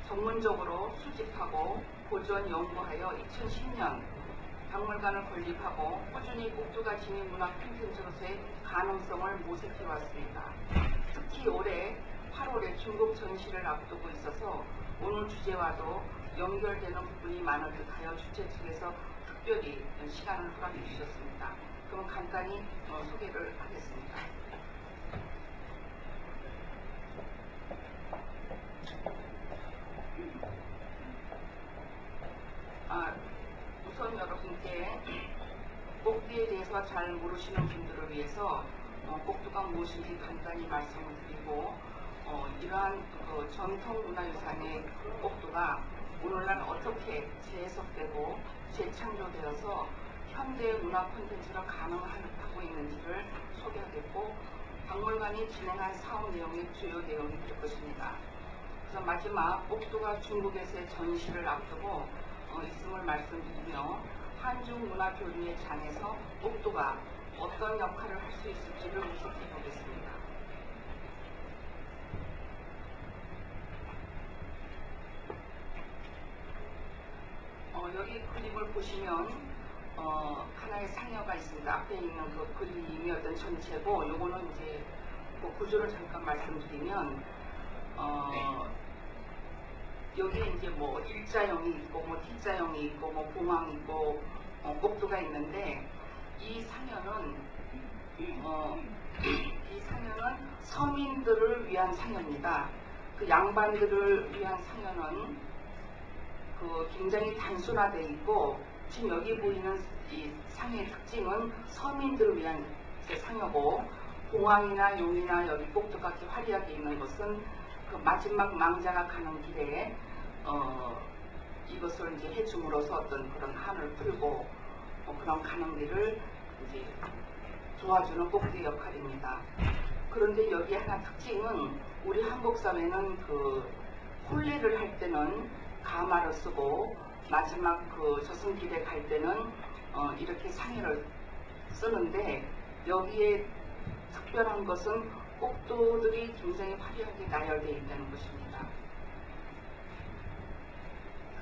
전문적으로 수집하고 보존 연구하여 2010년 박물관을 건립하고 꾸준히 꼭두가 지닌 문화 콘텐츠로서의 가능성을 모색해 왔습니다. 특히 올해 8월에 중국 전시를 앞두고 있어서 오늘 주제와도 연결되는 부분이 많은 듯하여 주최 측에서 특별히 시간을 허락해 주셨습니다. 그럼 간단히 소개를 하겠습니다. 우선 여러분께 꼭두에 대해서 잘 모르시는 분들을 위해서 꼭두가 무엇인지 간단히 말씀을 드리고 이러한 전통문화유산의 꼭두가 오늘날 어떻게 재해석되고 재창조되어서 현대 문화 콘텐츠로 가능하고 있는지를 소개하겠고 박물관이 진행한 사업 내용의 주요 내용이 될 것입니다. 그래서 마지막 꼭두가 중국에서의 전시를 앞두고 있음을 말씀드리며 한중문화교류의 장에서 꼭두가 어떤 역할을 할 수 있을지를 모색해 보겠습니다. 여기 그림을 보시면 하나의 상여가 있습니다. 앞에 있는 그 그림이 어떤 전체고 요거는 이제 그 구조를 잠깐 말씀드리면 여기에 이제 뭐 일자형이 있고 뭐 T자형이 있고 뭐 봉황이 있고 꼭두가 있는데 이 상여는 서민들을 위한 상여입니다. 그 양반들을 위한 상여는 굉장히 단순화되어 있고 지금 여기 보이는 이 상여의 특징은 서민들을 위한 상여고 봉황이나 용이나 여기 꼭두가 이렇게 화려하게 있는 것은 그 마지막 망자가 가는 길에 이것을 이제 해줌으로써 어떤 그런 한을 풀고 그런 가는 길을 이제 도와주는 꼭두의 역할입니다. 그런데 여기 하나 특징은 우리 한국 사회는 그 혼례를 할 때는 가마를 쓰고 마지막 그 저승길에 갈 때는 이렇게 상여를 쓰는데 여기에 특별한 것은 꼭두들이 굉장히 화려하게 나열되어 있다는 것입니다.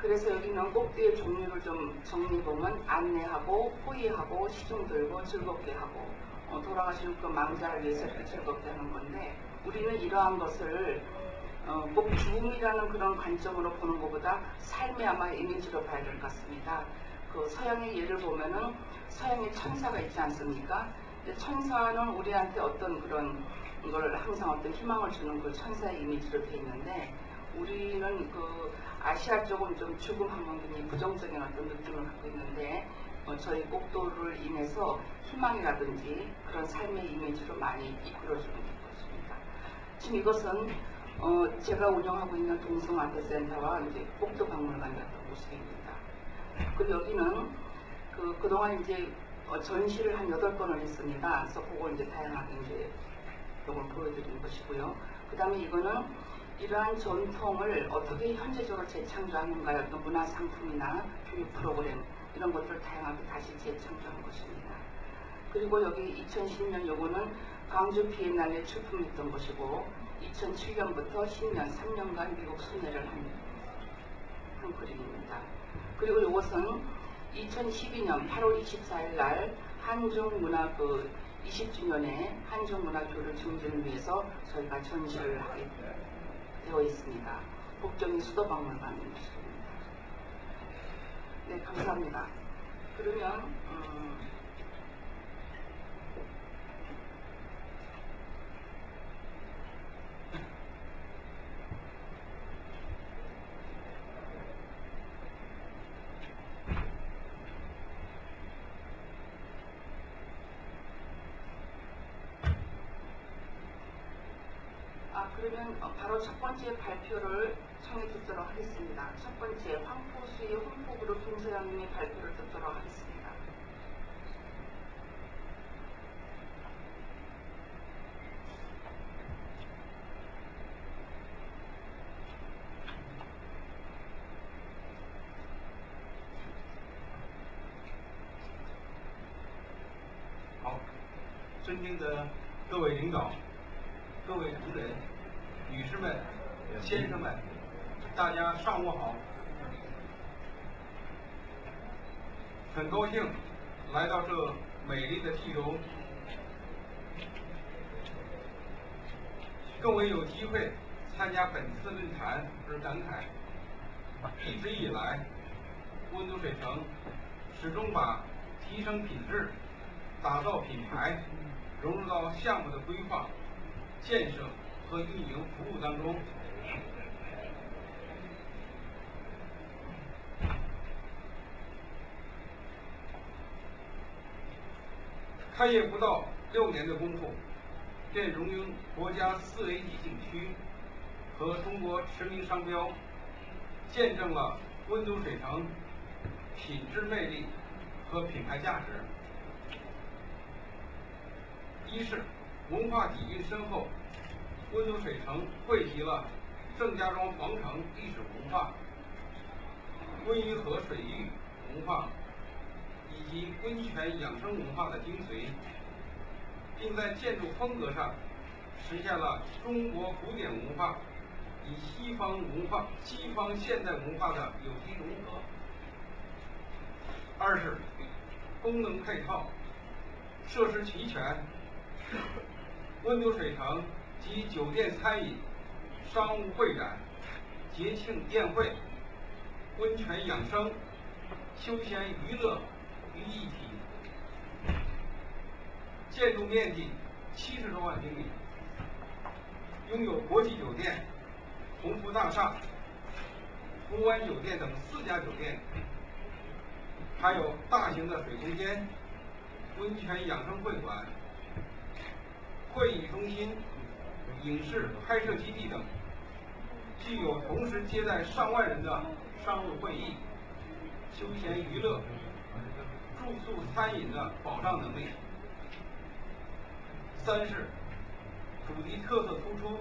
그래서 여기는 꼭두의 종류를 좀 정리해보면 안내하고 호의하고 시중 들고 즐겁게 하고 돌아가시는 그 망자를 위해서 이렇게 즐겁게 하는 건데 우리는 이러한 것을 꼭 죽음이라는 그런 관점으로 보는 것보다 삶의 아마 이미지로 봐야 될 것 같습니다. 그 서양의 예를 보면은 서양의 천사가 있지 않습니까? 근데 천사는 우리한테 어떤 그런 걸 항상 어떤 희망을 주는 그 천사의 이미지로 되어 있는데 우리는 그 아시아 쪽은 좀 죽음하면 굉장히 부정적인 어떤 느낌을 갖고 있는데 저희 꼭두를 인해서 희망이라든지 그런 삶의 이미지로 많이 이끌어주는 것입니다. 지금 이것은 제가 운영하고 있는 동성아트센터와 이제 꼭두 박물관이었던 모습입니다. 그리고 여기는 그동안 이제 전시를 한 8건을 했습니다. 그래서 그거 이제 다양하게 이제 이걸 보여드리는 것이고요. 그 다음에 이거는 이러한 전통을 어떻게 현재적으로 재창조하는가의 어떤 문화 상품이나 교육 프로그램 이런 것들을 다양하게 다시 재창조한 것입니다. 그리고 여기 2010년 요거는 광주 비엔날레에 출품했던 것이고 2007년부터 10년 3년간 미국 순회를 한 그림입니다. 그리고 이것은 2012년 8월 24일 날 한중문화 20주년에 한중문화교류 증진을 위해서 저희가 전시를 하게 되어 있습니다. 북경의 수도박물관입니다. 네, 감사합니다. 그러면 그러면 바로 첫 번째 발표를 청해 듣도록 하겠습니다. 첫 번째 황포수의 홍포그룹 김서영님의 발표를 듣도록 하겠습니다.好，尊敬的各位领导、各位同仁、女士们、先生们，大家上午好。很高兴来到这美丽的冀州，更为有机会参加本次论坛而感慨，一直以来，温都水城始终把提升品质、打造品牌融入到项目的规划、建设和运营服务当中。开业不到6年的功夫，便荣膺国家4A级景区和中国驰名商标，见证了温都水城品质魅力和品牌价值。一是文化底蕴深厚，温都水城汇集了郑家庄皇城历史文化、温榆河水域文化以及温泉养生文化的精髓，并在建筑风格上实现了中国古典文化与西方现代文化的有机融合。二是功能配套，设施齐全，温都水城集酒店餐饮、商务会展、节庆宴会、温泉养生、休闲娱乐于一体，建筑面积70多万平米，拥有国际酒店、鸿福大厦、福湾酒店等4家酒店，还有大型的水空间、温泉养生会馆、会议中心、影视拍摄基地等，具有同时接待上万人的商务会议、休闲娱乐、住宿餐饮的保障能力。三是主题特色突出，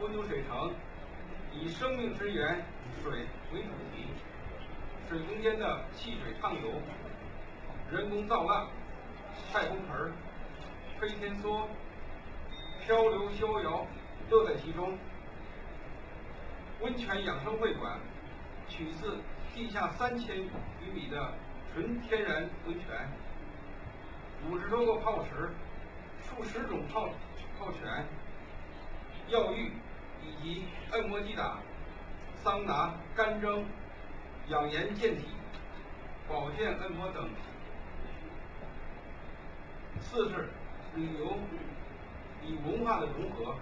温都水城以生命之源水为主题，水中间的戏水畅游、人工造浪、太空盆、飞天梭、漂流逍遥乐在其中。温泉养生会馆取自地下3000余米的纯天然温泉，50多个泡池，数十种泡泉、药浴以及按摩击打、桑拿、干蒸、养颜健体、保健按摩等。四是旅游与文化的融合，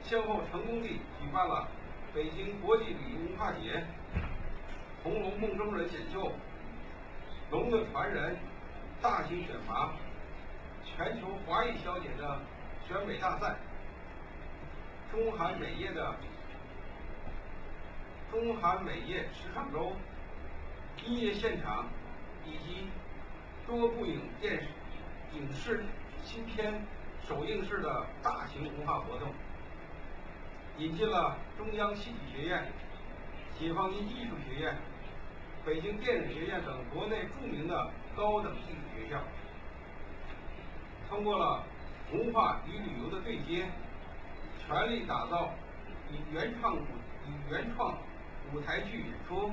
先后成功地举办了北京国际旅游文化节、红楼梦中人选秀、龙的传人大型选拔、全球华裔小姐的选美大赛、中韩美业时尚周、音乐现场以及多部影视新片首映式的大型文化活动，引进了中央戏剧学院、解放军艺术学院、北京电影学院等国内著名的高等艺术学校，通过了文化与旅游的对接，全力打造以原创舞台剧演出、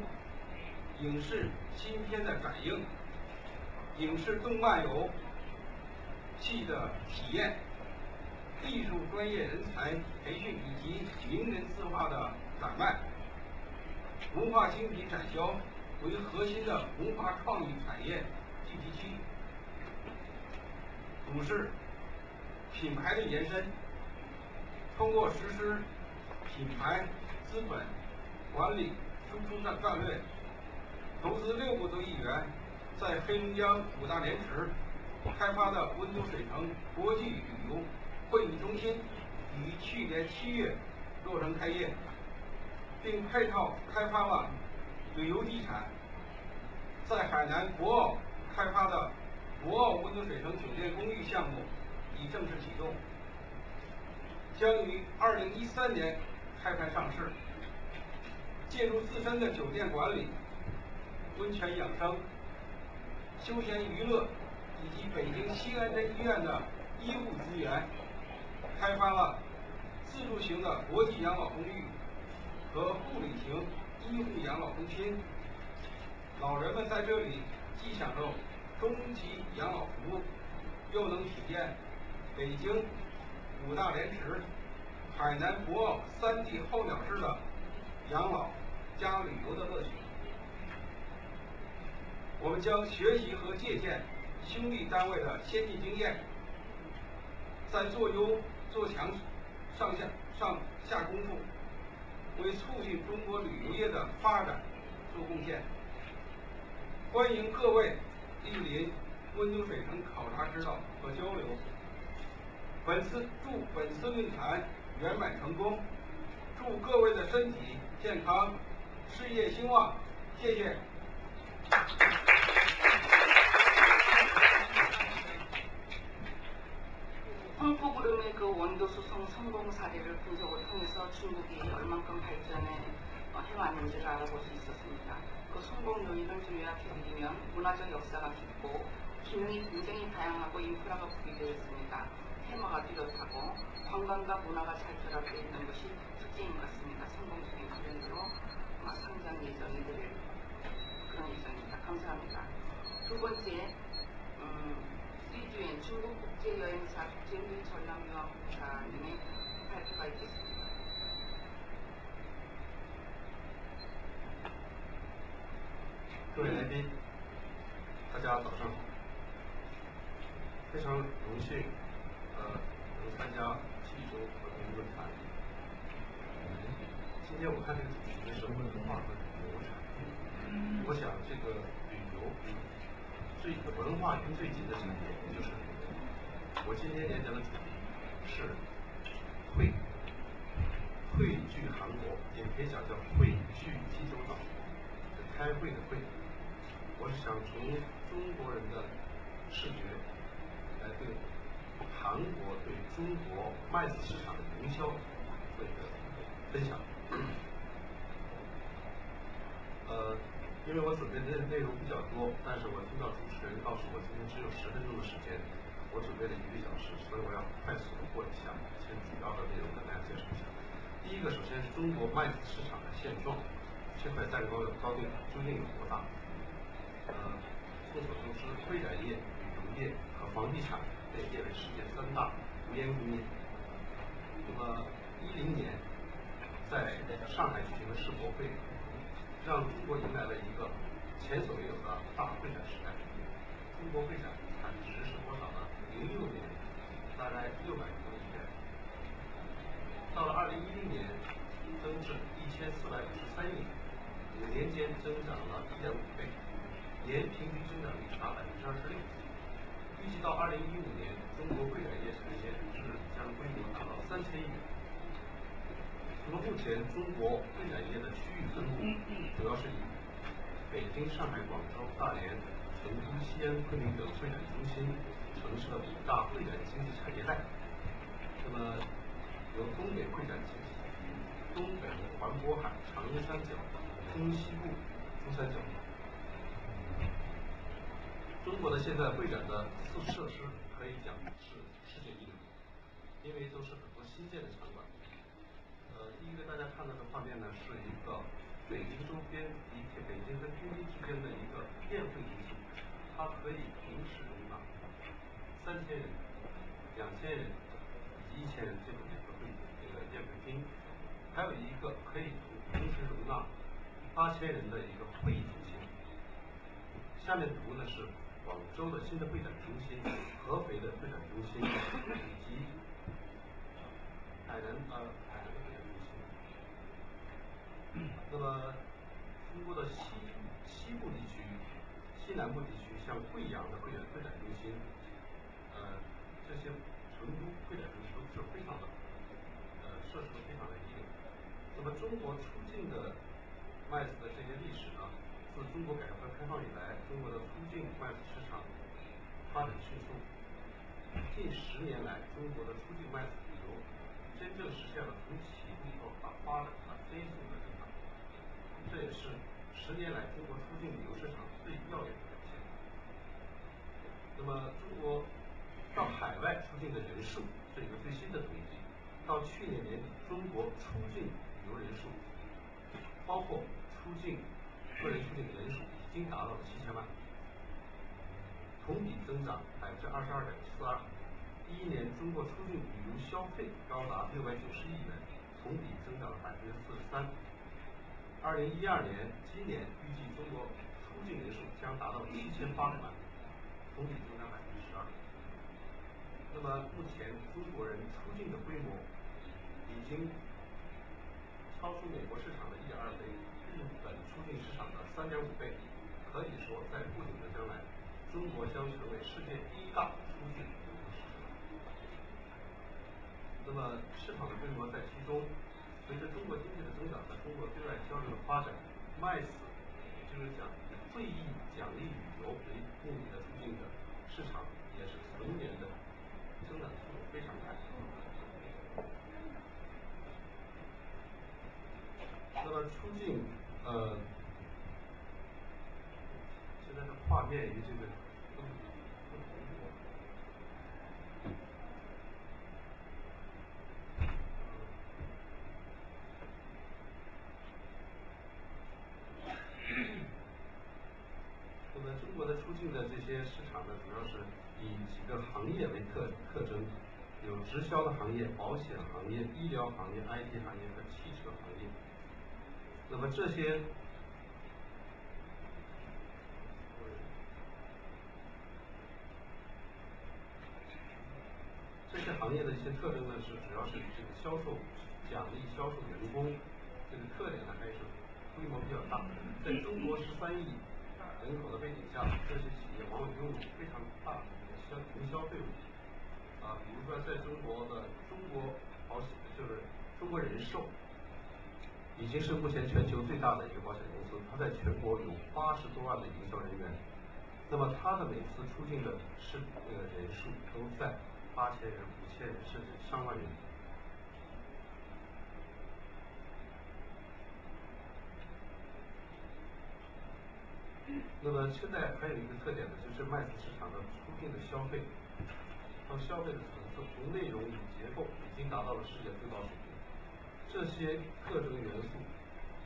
影视新片的展映、影视动漫游戏的体验、艺术专业人才培训以及名人字画的展卖、文化精品展销为核心的文化创意产业聚集区。五是品牌的延伸，通过实施品牌资本管理输出战略，投资6个多亿元，在黑龙江5大连池开发的温都水城国际旅游会议中心，于去年7月落成开业，并配套开发了旅游地产，在海南博鳌开发的博鳌温都水城酒店公寓项目已正式启动，将于2013年开盘上市。借助自身的酒店管理、温泉养生、休闲娱乐以及北京西安针医院的医护资源，开发了自助型的国际养老公寓和护理营医护养老中心，老人们在这里既享受中级养老服务，又能体验北京五大连池、海南博鳌3D 候鸟式的养老加旅游的乐趣。我们将学习和借鉴兄弟单位的先进经验，在做优做强上下功夫，为促进中国旅游业的发展做贡献。欢迎各位莅临温州水城考察指导和交流。祝本次论坛圆满成功，祝各位的身体健康，事业兴旺。谢谢。 황포구름의 그 원교 수송 성공 사례를 분석을 통해서 중국이 얼만큼 발전해 해왔는지를 알아볼 수 있었습니다. 그 성공 요인을 좀 요약해드리면 문화적 역사가 깊고 기능이 굉장히 다양하고 인프라가 구비되어 있습니다. 테마가 뚜렷하고 관광과 문화가 잘 결합되어 있는 것이 특징인 것 같습니다. 성공적인 브랜드로 상장 예정이 될 그런 예정입니다. 감사합니다. 두 번째, 시주엔 중국국제여행사 국제훈전람유학공사님의 발표가 있겠습니다. 各位来宾，大家早上好！非常荣幸，能参加济州和平论坛。今天我看这个主题是文化和旅游产业，我想这个旅游最文化跟最近的产业就是旅游。我今天演讲的主题是汇聚韩国，也可以讲叫汇聚济州岛，开会的会。 我是想从中国人的视觉来对韩国对中国麦子市场的营销做一个分享。因为我准备的内容比较多，但是我听到主持人告诉我今天只有10分钟的时间，我准备了1个小时，所以我要快速的过一下，先主要的内容跟大家介绍一下。第一个，首先是中国麦子市场的现状，这块蛋糕究竟有多大？ 众所周知，会展业、旅游业和房地产被列为世界3大无烟工业。那么，10年在上海举行的世博会，让中国迎来了一个前所未有的大会展时代。中国会展产值是多少呢？06年大概600多亿元，到了2010年增至1453亿元，5年间增长了1.5倍。 年平均增长率达26%，预计到2015年，中国会展业产业是将规模达到3000亿元。那么目前中国会展业的区域分布主要是以北京、上海、广州、大连、成都、西安、昆明等会展中心城市的5大会展经济产业带。那么由东北会展经济体、东北环渤海、长三角、中西部珠三角。 中国的现在会展的设施可以讲是世界一流，因为都是很多新建的场馆。第一个大家看到的画面呢，是一个北京周边北京和天津之间的一个宴会中心，它可以同时容纳3000人、2000人以及1000人这种宴会厅，还有一个可以同时容纳8000人的一个会议中心。下面图呢是。 广州的新的会展中心、合肥的会展中心以及海南的会展中心。那么，中国的西部地区、西南部地区，像贵阳的会展中心，这些成都会展中心都是非常的设施非常的一流。那么，中国出境的麦子的这些历史呢？ 自中国改革开放以来，中国的出境麦子市场发展迅速。近10年来，中国的出境麦子旅游真正实现了从起步到发展的飞速的增长，这也是10年来中国出境旅游市场最耀眼的表现。那么，中国到海外出境的人数是一个最新的统计，到去年年底，中国出境旅游人数包包括个人出境人数已经达到了7000万，同比增长22.42%。2011年中国出境旅游消费高达690亿元，同比增长了43%。2012年，今年预计中国出境人数将达到7800万，同比增长12%。那么目前中国人出境的规模已经超出美国市场的1.2倍，日本出境市场的3.5倍。可以说，在不久的将来，中国将成为世界第1大出境旅游市场。那么市场的规模在其中，随着中国经济的增长和中国对外交流的发展，MICE，也就是讲以会议奖励旅游为目的的出境的市场，也是同年的增长速度非常快。那么出境，现在的画面与这个不同步。那么中国的出境的这些市场呢，主要是以几个行业为特征，有直销的行业、保险行业、医疗行业、IT 行业和汽车行业。那么这些行业的一些特征呢，是主要是以这个销售奖励销售员工这个特点呢，还是规模比较大。在中国13亿人口的背景下，这些企业往往拥有非常大的一个营销队伍。比如说在中国保险，就是中国人寿，已经是目前全球最大的一个保险公司，它在全国有80多万的营销人员。那么它的每次出境的人数都在8000人、5000人，甚至上万人。那么现在还有一个特点呢，就是MICE市场的出境的消费，它消费的层次从内容与结构已经达到了世界最高水平。这些特征元素，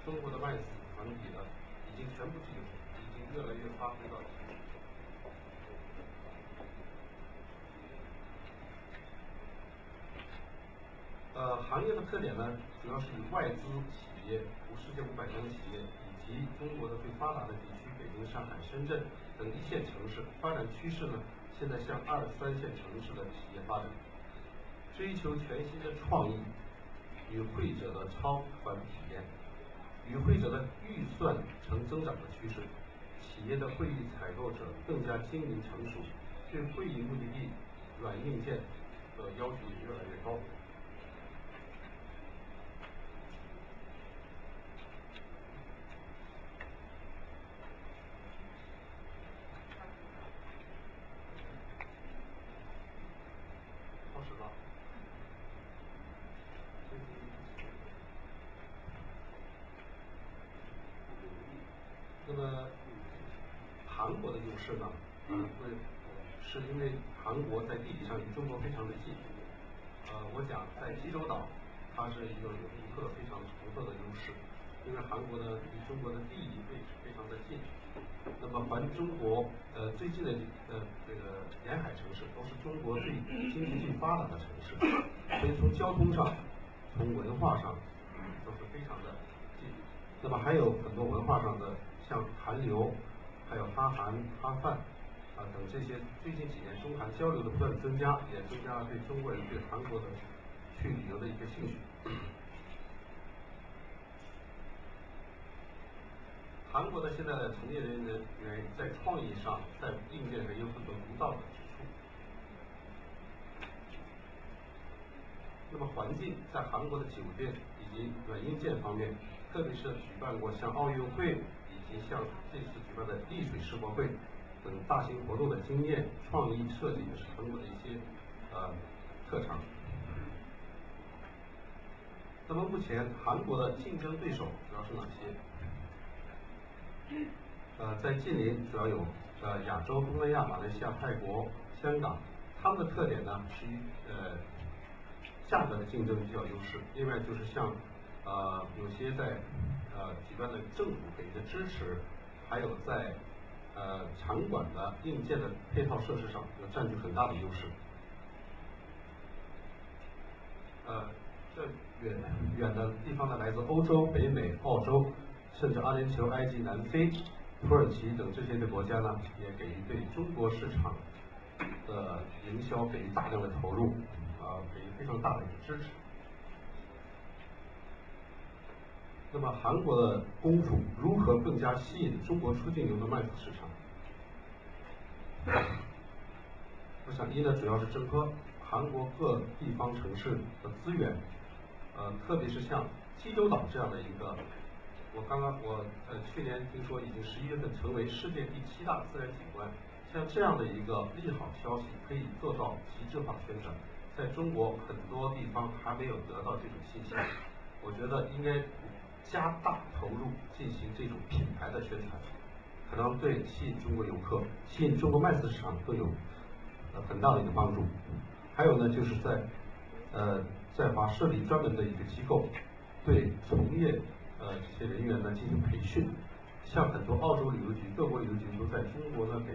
中国的MICE团体呢已经全部具有，已经越来越发挥到了。行业的特点呢，主要是以外资企业、世界500强企业以及中国的最发达的地区，北京、上海、深圳等1线城市。发展趋势呢，现在向2、3线城市的企业发展，追求全新的创意与会者的超凡体验，与会者的预算呈增长的趋势，企业的会议采购者更加精明成熟，对会议目的地软硬件的要求也越来越高。那么韩国的优势呢，是因为韩国在地理上离中国非常的近。我讲在济州岛，它是一个有独特非常独特的优势，因为韩国呢离中国的地理位置非常的近。那么环中国最近的这个沿海城市都是中国经济最发达的城市，所以从交通上、从文化上都是非常的近。那么还有很多文化上的，像韩流，还有哈韩、哈饭等这些，最近几年中韩交流的不断增加，也增加了对中国人对韩国的去旅游的一个兴趣。韩国的现在的从业人员在创意上、在硬件上有很多独到的之处。那么环境在韩国的酒店以及软硬件方面，特别是举办过像奥运会以及像这次举办的丽水世博会等大型活动的经验，创意设计也是韩国的一些特长。那么目前韩国的竞争对手主要是哪些？在近邻主要有亚洲、东南亚、马来西亚、泰国、香港，他们的特点呢是价格的竞争比较优势。另外就是像有些在举办的政府给的支持，还有在场馆的硬件的配套设施上，占据很大的优势。这远的地方呢，来自欧洲、北美、澳洲，甚至阿联酋、埃及、南非、土耳其等这些的国家呢，也给予对中国市场的营销给予大量的投入，给予非常大的一个支持。那么韩国的功夫如何更加吸引中国出境游的MICE市场？我想一呢，主要是整合韩国各地方城市的资源，特别是像济州岛这样的一个，我去年听说已经11月份成为世界第7大自然景观，像这样的一个利好消息可以做到极致化宣传，在中国很多地方还没有得到这种信息，我觉得应该加大投入进行这种品牌的宣传，可能对吸引中国游客、吸引中国MICE市场都有很大的一个帮助。还有呢，就是在华设立专门的一个机构，对从业这些人员呢进行培训，像很多澳洲旅游局、各国旅游局都在中国呢给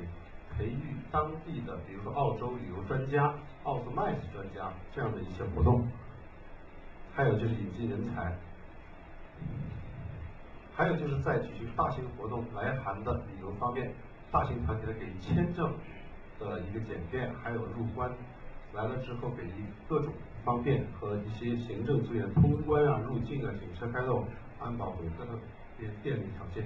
培育当地的，比如说澳洲旅游专家、澳洲MICE专家这样的一些活动。还有就是引进人才，还有就是在举行大型活动来韩的旅游方面，大型团体的给予签证的一个简便，还有入关来了之后给予各种方便和一些行政资源，通关啊、入境啊、警车开道、安保等各种便利条件。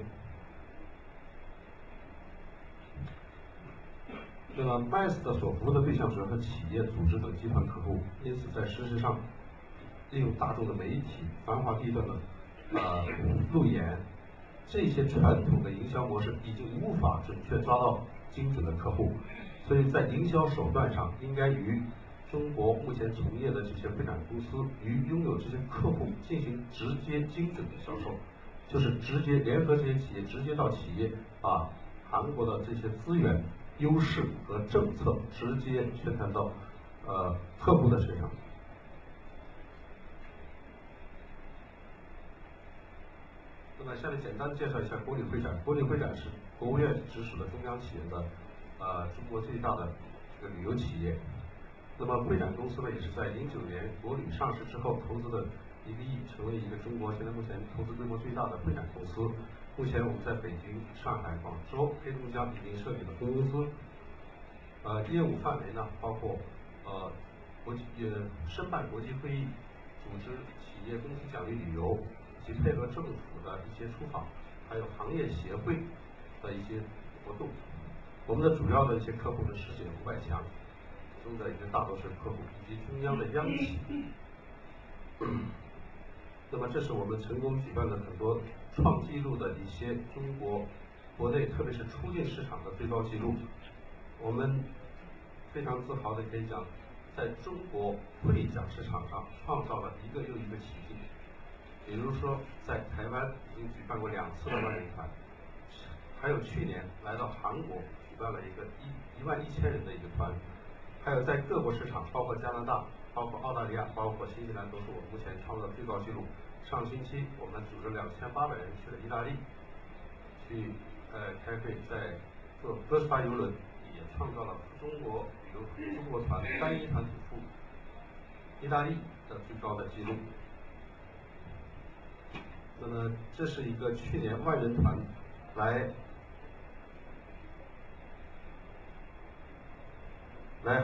那么 MICE 的所服务的对象主要是企业、组织等集团客户，因此在事实上，利用大众的媒体、繁华地段的路演，这些传统的营销模式已经无法准确抓到精准的客户，所以在营销手段上应该与中国目前从业的这些会展公司与拥有这些客户进行直接精准的销售，就是直接联合这些企业，直接到企业把韩国的这些资源、优势和政策直接宣传到客户的身上。那么下面简单介绍一下国旅会展。国旅会展是国务院直属的中央企业的中国最大的这个旅游企业。那么会展公司呢，也是在09年国旅上市之后投资的1个亿，成为一个中国现在目前投资规模最大的会展公司。目前我们在北京、上海、广州、黑龙江已经设立了分公司。业务范围呢，包括申办国际会议，组织企业公司奖励旅游，以及配合政府的一些出访，还有行业协会的一些活动。我们的主要的一些客户是世界500强中的一个大多数客户，以及中央的央企。那么这是我们成功举办了很多创纪录的一些中国国内特别是出境市场的最高纪录。我们非常自豪的可以讲，在中国会展市场上创造了一个又一个奇迹。比如说，在台湾已经举办过2次的万人团，还有去年来到韩国举办了一个11000人的一个团，还有在各国市场，包括加拿大、包括澳大利亚、包括新西兰，都是我们目前创造最高纪录。上星期我们组织2800人去了意大利，去开会，在坐哥斯巴游轮，也创造了中国团单一团赴意大利的最高的纪录。那么这是一个去年万人团来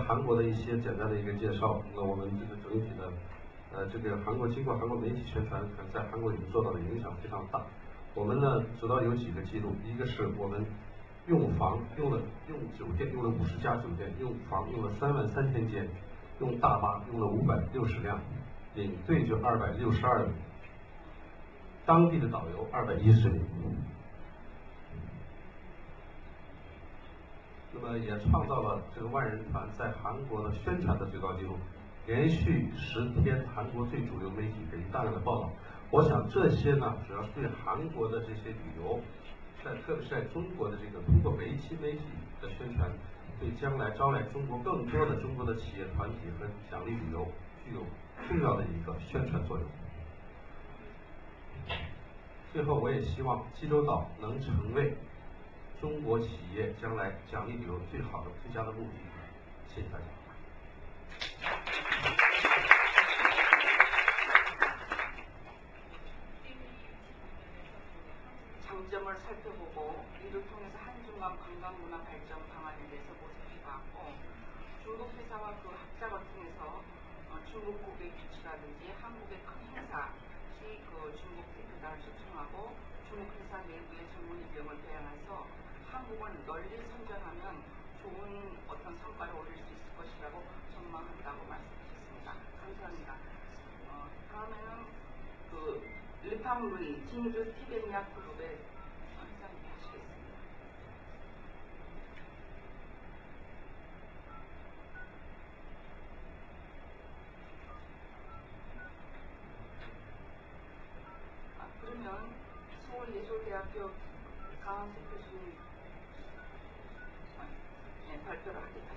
韩国的一些简单的一个介绍。那我们这个整体的这个经过韩国媒体宣传，在韩国已经做到的影响非常大。我们呢主要有几个记录，一个是我们用酒店用了50家酒店，用房用了33000间，用大巴用了560辆，领队就262名，当地的导游210名。那么也创造了这个万人团在韩国的宣传的最高纪录，连续10天韩国最主流媒体给予大量的报道。我想这些呢，主要是对韩国的这些旅游，特别是在中国的这个通过媒体的宣传，对将来招来中国更多的中国的企业团体和奖励旅游具有重要的一个宣传作用。最后，我也希望济州岛能成为中国企业将来奖励旅游最好的最佳的目的地。谢谢大家。 장점을 살펴보고 이를 통해서 한중간 관광문화 발전 방안에 대해서 모색해봤고 중국 회사와 그 합작을 통해서 중국 고객 유치라든지 한국의 큰 행사 시 그 중국 대표단을 초청하고 중국 회사 내부의 전문의 비용을 배양해서 한국을 널리 선전하면 좋은 어떤 성과를 올릴 수 있을 것이라고 전망한다고 말씀하셨습니다. 감사합니다. 다음에는 그 르팡루이 진주 티베니아 그룹의 회장님 하시겠습니다. 그러면 서울예술대학교 강한석 교수님 발표를 하시겠습니다.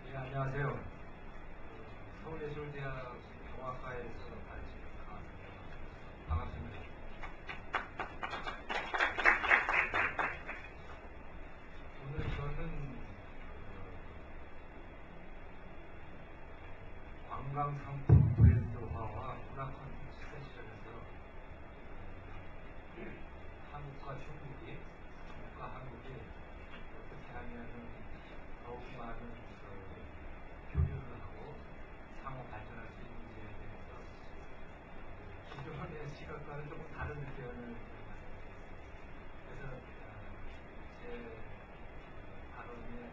네, 안녕하세요. 서울예술대학 동학과에서 가르치는 강한석입니다. 반갑습니다. 오늘 저는 관광상품 브랜드화와 문화 콘텐츠 세션에서 한국과 중국이, 중국과 한국이 어떻게 하면은 더욱 많은 교류를 하고 상호 발전할 수 있는지에 대해서 기존의 시각과는 조금 다른 의견을 그래서 제 발언의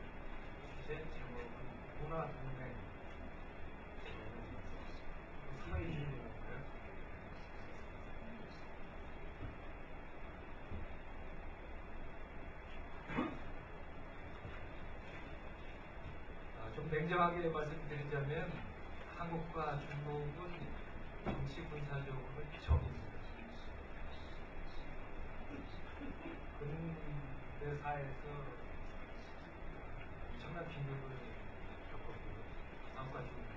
주제 제목은 문화동맹 프레임이고요. 좀 냉정하게 말씀드리자면 한국과 중국은 정치 군사적으로 적입니다. 근대사에서 엄청난 비극을 겪었고요. 한국과 중국은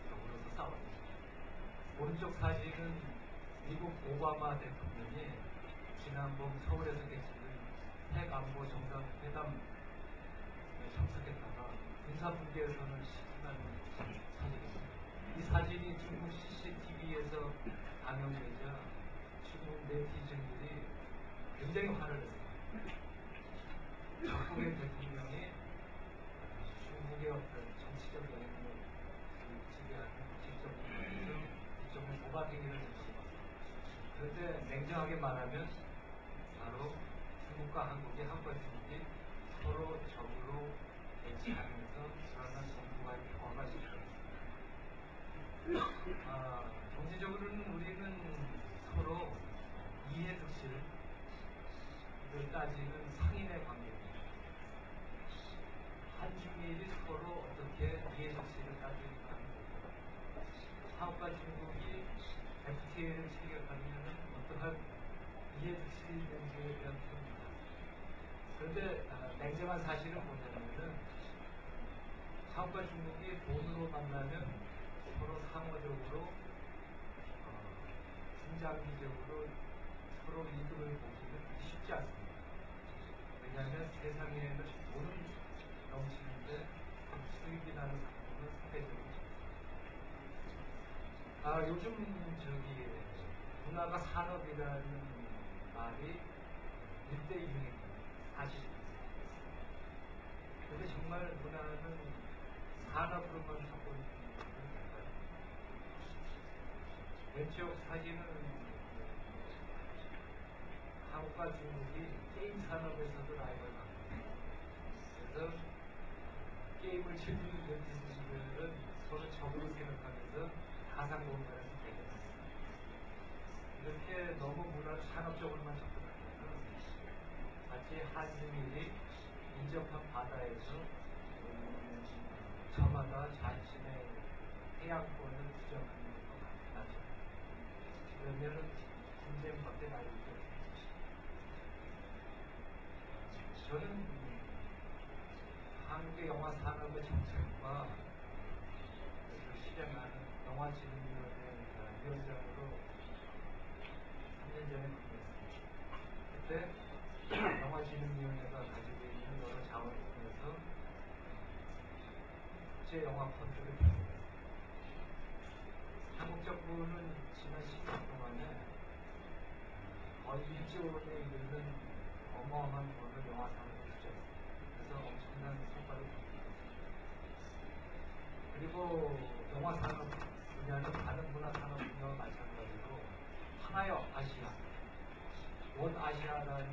더불어서 싸웠습니다. 오른쪽 사진은 미국 오바마 대통령이 지난번 서울에서 개최된 해안보 정상회담 참석했다가 군사분계에서는 시진하는 사진입니다. 이 사진이 중국 CCTV에서 방영되자 중국 네티즌들이 굉장히 화를 냈습니다. 적국의 대통령이 중국의 어떤 정치적 영향을 지배하는 직접으로 일종의 도발행위를 했습니다. 그런데 냉정하게 말하면 바로 중국과 한국이 한국과 중국이 서로 적으로 대치하면서 불안한 동북아의 평화가 있습니다. 정치적으로는 우리는 서로 이해득실을 따지는 상인의 관계입니다. 한중일이 서로 어떻게 이해득실을 따지는가 하는 거고, 한국과 중국이 FTA를 체결하면 어떠한 이해득실이 있는지에 대한 표현입니다. 그런데 냉정한 사실은 뭐냐면은 한국과 중국이 돈으로 만나면 서로 상호적으로 중장기적으로 서로 이득을 보기는 쉽지 않습니다. 왜냐하면 세상에는 돈은 넘치는데 수익이 나는 상품은 상대적으로 적습니다. 요즘 문화가 산업이라는 말이 일대 유행입니다. 사실입니다. 근데 정말 문화는 산업으로만 접근을 될까요? 왼쪽 사진은 한국과 중국이 게임 산업에서도 라이벌 관계입니다. 그래서 게임을 즐기는 네티즌들은 서로 적으로 생각하면서 가상 공간에서 대결합니다. 이렇게 너무 문화 산업적으로만 접근하면 한중일이 인접한 바다에서 저마다 자신의 해양권을 주장하는 것과 같아요. 그러면은 분쟁밖에 나올 게 없습니다. 저는 한국의 영화 산업의 정책과 실행하는 영화진흥위원회 위원장으로 3년 전에 근무했습니다. 그때 영화진흥위원회가 가지고 있는 여러 자원을 통해서 국제영화 펀드를 개설했습니다. 한국 정부는 지난 10년 동안에 거의 1조 원에 이르는 어마어마한 돈을 영화 산업에 투자했습니다. 그래서 엄청난 성과를 거뒀습니다. 그리고 영화 산업 분야는 다른 문화 산업 분야와 마찬가지로 하나의 아시아, 온 아시아라는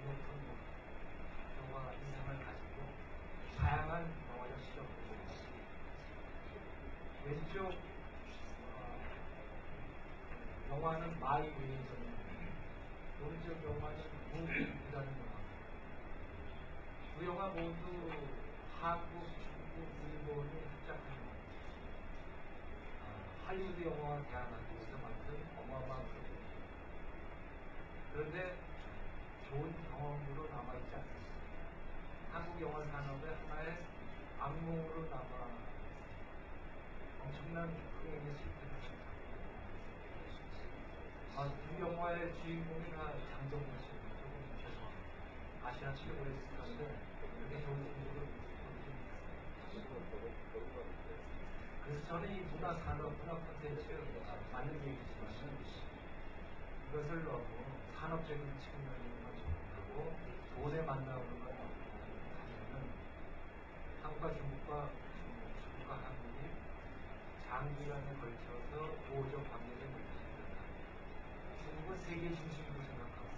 높은 목표와 이상을 가지고 다양한 영화를 시작하고 있습니다. 왼쪽 영화는 마이 웨이전입니다. 오른쪽 영화는 무이라는 영화입니다. 두 영화 모두 한국, 중국, 일본이 합작한 영화입니다. 할리우드 영화 대한학교에서 만든 어마어마한 프로젝트입니다. 그런데 좋은 경험으로 남아있지 않습니다. 한국 영화 산업의 하나의 악몽으로 남아 엄청난 흥행에 실패했습니다. 두 영화의 주인공이 다 장정민 씨입니다. 조금 죄송합니다. 아시아 최고의 스타인데 그렇게 좋은 정보를 그래서 저는 이 문화산업, 문화 콘텐츠 맞는 얘기지만 이것을 너무 산업적인 측면으로만 접근하고 돈에 만나오는 걸 하면은 한국과 중국과 한국이 장기간에 걸쳐서 우호적 관계를 맺습니다. 중국은 세계 중심으로 생각하고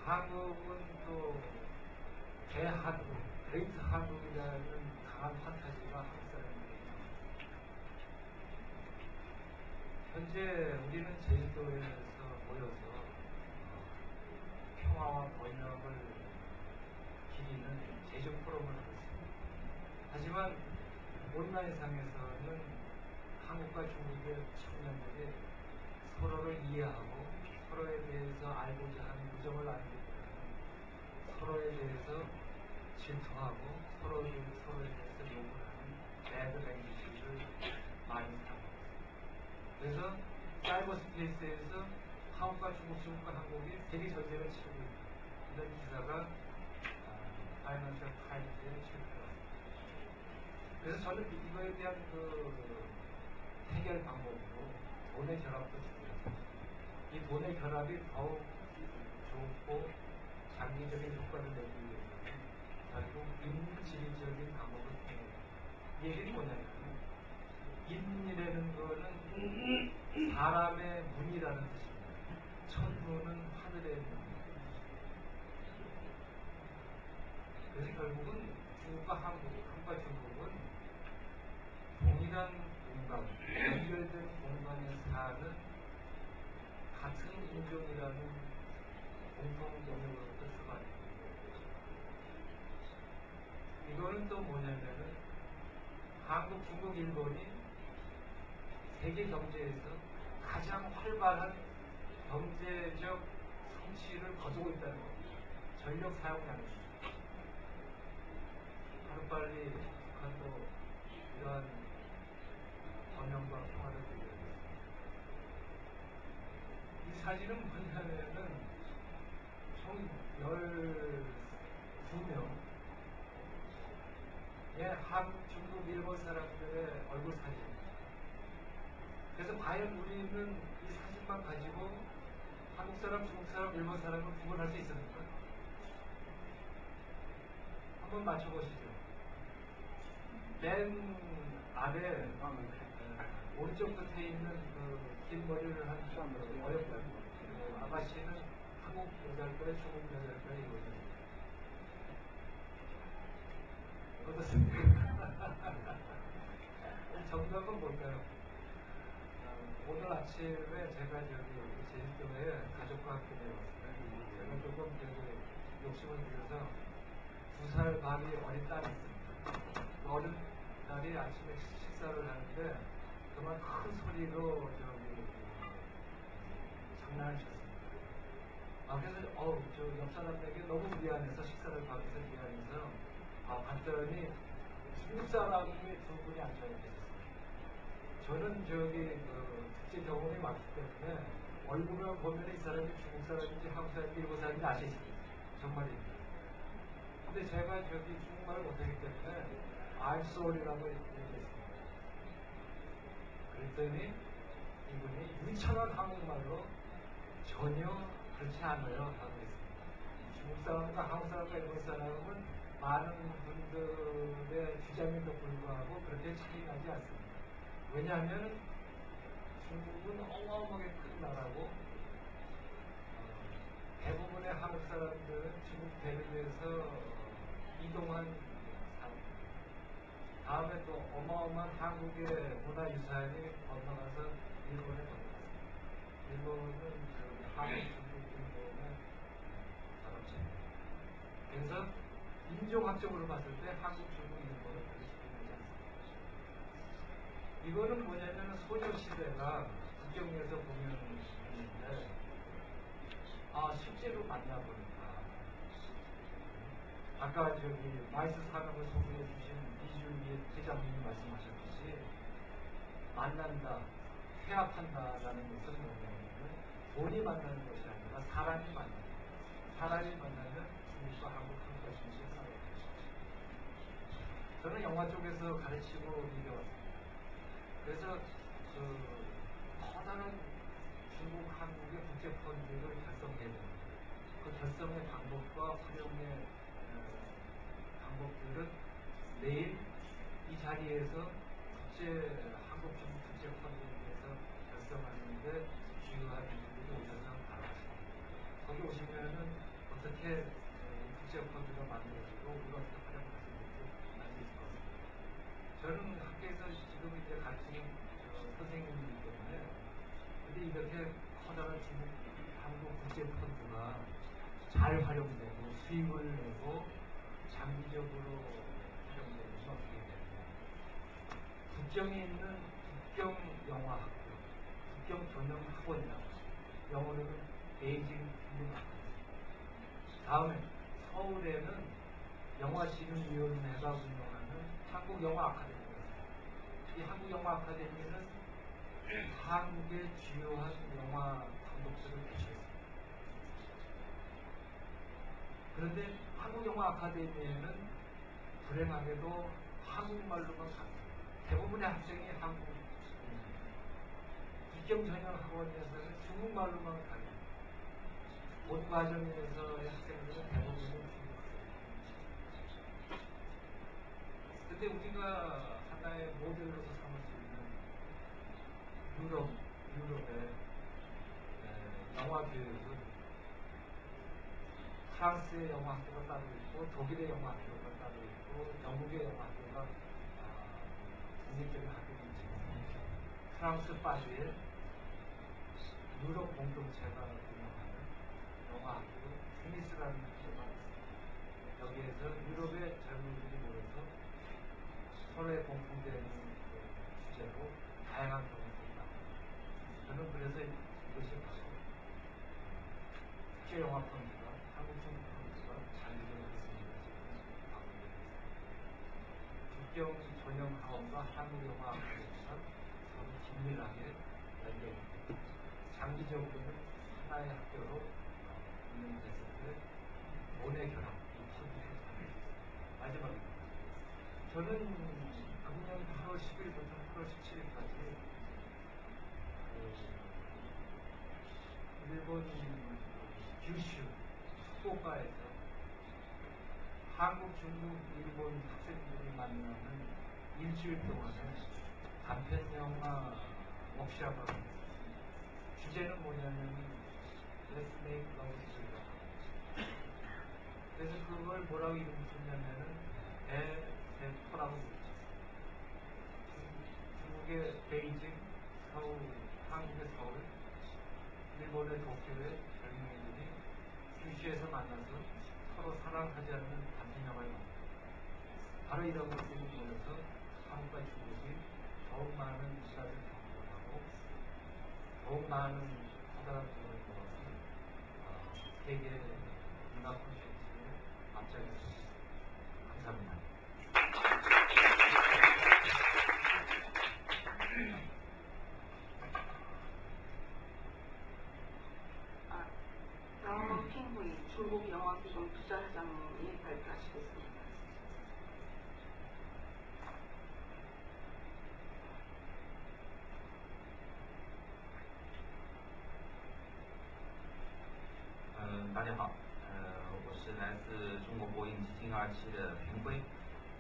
한국은 또 대한국, 그레이트 한국이라는 강한 판타지가 한국 사람들에게 현재 우리는 제주도에서 모여서 평화와 번영을 기리는 제주 포럼을 하고 있습니다. 하지만 온라인상에서는 한국과 중국의 청년들이 서로를 이해하고 서로에 대해서 알고자 하는 우정을 나누기보다는 서로에 대해서 질투하고 서로에 대해서 욕을 하는 배드 랭귀지를 많이 사용합니다. 그래서 사이버 스페이스에서 한국과 중국과 한국이 세계 전쟁을 치르고 있다. 이런 기사가 파이낸셜 타임즈에 실렸습니다. 그래서 저는 이거에 대한 해결 방법으로 돈의 결합도 중요합니다. 이 돈의 결합이 더욱 좋고 장기적인 효과를 내기 위해서는 결국 인지리적인 방법을 통해야 합니다. 이 얘기는 뭐냐면 인이라는 거는 사람의 문이라는 뜻입니다. 천문은 하늘의 문. 그래서 결국은 중국과 한국과 중국은 동일한 공간, 연결된 공간에 사는 같은 인종이라는 공통 영역으로부터 출발합니다. 이거는 또 뭐냐면은 한국, 중국, 일본이 세계 경제에서 가장 활발한 경제적 성취를 거두고 있다는 겁니다. 전력 사용량입니다. 하루빨리 북한도 이러한 번영과 평화를 누리겠습니다. 이 사진은 뭐냐면은 총 12명의 한국, 중국, 일본 사람들의 얼굴 사진입니다. 그래서 과연 우리는 이 사진만 가지고 한국 사람, 중국 사람, 일본 사람을 구분할 수 있습니까? 한번 맞춰보시죠. 맨 아래 오른쪽 끝에 있는 긴 머리를 한 어여쁜 아가씨는 한국 여자일까요? 중국 여자일까요? 이거죠. 어떻습니까? 정답은 뭘까요? 오늘 아침에 제가 제주도에 가족과 함께 내려왔어요. 제가 조금 욕심을 부려서 2살 반이 어린 딸이 있습니다. 그 어린 딸이 아침에 식사를 하는데 정말 큰 소리로 장난을 쳤습니다. 그래서 저 옆 사람에게 너무 미안해서 식사를 가면서 미안해서 봤더니 중국 사람이 두 분이 앉아 계셨어요. 저는 국제 경험이 많기 때문에 얼굴을 보면 이 사람이 중국 사람인지 한국 사람인지 일본 사람인지 알 수 있습니다. 정말입니다. 근데 제가 중국말을 못하기 때문에 I'm sorry라고 얘기했습니다. 그랬더니 이분이 유창한 한국말로 전혀 그렇지 않아요 하고 있습니다. 중국 사람과 한국 사람과 일본 사람은 많은 분들의 주장에도 불구하고 그렇게 차이 나지 않습니다. 왜냐하면 중국은 어마어마하게 큰 나라고 대부분의 한국 사람들은 중국 대륙에서 이동한 사람입니다. 다음에 또 어마어마한 한국의 문화유산이 건너가서 일본에 건너갔습니다. 일본은 한국, 중국, 일본의 자동차입니다. 그래서 인종학적으로 봤을 때 한국, 중국, 일본은 그렇게 차이나지 않습니다. 이거는 뭐냐면 소녀시대가 국경에서 공연했는데 실제로 만나보니까 아까 마이스 산업을 소개해 주신 이준희 회장님이 말씀하셨듯이 만난다, 회합한다라는 것은 뭐냐면 돈이 만나는 것이 아니라 사람이 만나는 거예요. 사람이 만나면 중국과 한국 한 것인지 싸우는 것이죠. 저는 영화 쪽에서 가르치고 이겨왔습니다. 그래서 커다란 중국, 한국의 국제펀드를 결성해야 됩니다. 그 결성의 방법과 활용의 방법들은 내일 이 자리에서 한국 중국 국제펀드에 대해서 결성하는데 주요한 분들이 오셔서 알아가십니다. 거기 오시면은 어떻게 국제펀드가 만들어지고 우리가 어떻게 활용할 수 있는지 알 수 있을 것 같습니다. 저는 학교에서 지금 이제 가르치는 선생님이기 때문에 근데 이렇게 커다란 중국, 한국 국제펀드가 잘 활용되고 수익을 내고 장기적으로 활용되는 건 어떻게 되느냐. 국경에 있는 국경영화학교, 국경전형학원이라고 영어로는 베이징 필름학원입니다. 다음에 서울에는 영화진흥위원회가 운영하는 한국영화아카데미가 있습니다. 이 한국영화아카데미는 한국의 주요한 영화 감독들을 배출했습니다. 그런데 한국영화아카데미에는 불행하게도 한국말로만 강의합니다. 대부분의 학생이 한국인입니다. 국경전형학원에서는 중국말로만 강의합니다. 본 과정에서의 학생들은 대부분은 중국 학생입니다. 근데 우리가 하나의 모델로서 삼을 수 있는 유럽의 영화 교육은 프랑스의 영화 학교가 따로 있고 독일의 영화 학교가 따로 있고 영국의 영화 학교가 독립적인 학교가 있습니다. 프랑스 파리에 유럽 공동체가 운영하는 영화 학교 튜니스라는 학교가 있습니다. 여기에서 유럽의 젊은이들이 모여서 서로의 공통되는 주제로 다양한 경험을 나눕니다. 저는 그래서 이것이 바로 국제영화펀드가 한국 중국 펀드가 장기적으로 있습니다. 국경 전형학원과 한국영화 아카데미가 서로 긴밀하게 연결됩니다. 장기적으로는 하나의 학교로 운영됐을 때 원의 결합, 이 펀드를 가질 수 있습니다. 마지막입니다. 저는 금년 8월 10일부터 8월 17일까지 일본 규슈 후쿠오카에서 한국, 중국, 일본 학생들이 만나는 일주일 동안의 단편영화 워크숍을 합니다. 주제는 뭐냐면 Let's Make Love Together. 그래서 그걸 뭐라고 이름 붙였냐면은 대세포라고 부르죠. 중국의 베이징, 서울, 한국의 서울, 일본의 도쿄의 젊은이들이 규슈에서 만나서 서로 서로 사랑하지 않는 단편 영화의 맛. 바로 이런 것들이 모여서 한국과 중국이 더욱 많은 시각을 경험하고 더욱 많은 커다란 돈을 모아서 세계 문화 콘텐츠를 앞장을 섰습니다. 감사합니다. 다음은 핑구이 중국 영화기금 부장장님이 발표하시겠습니다.大家好，我是来自中国国影基金27的平辉，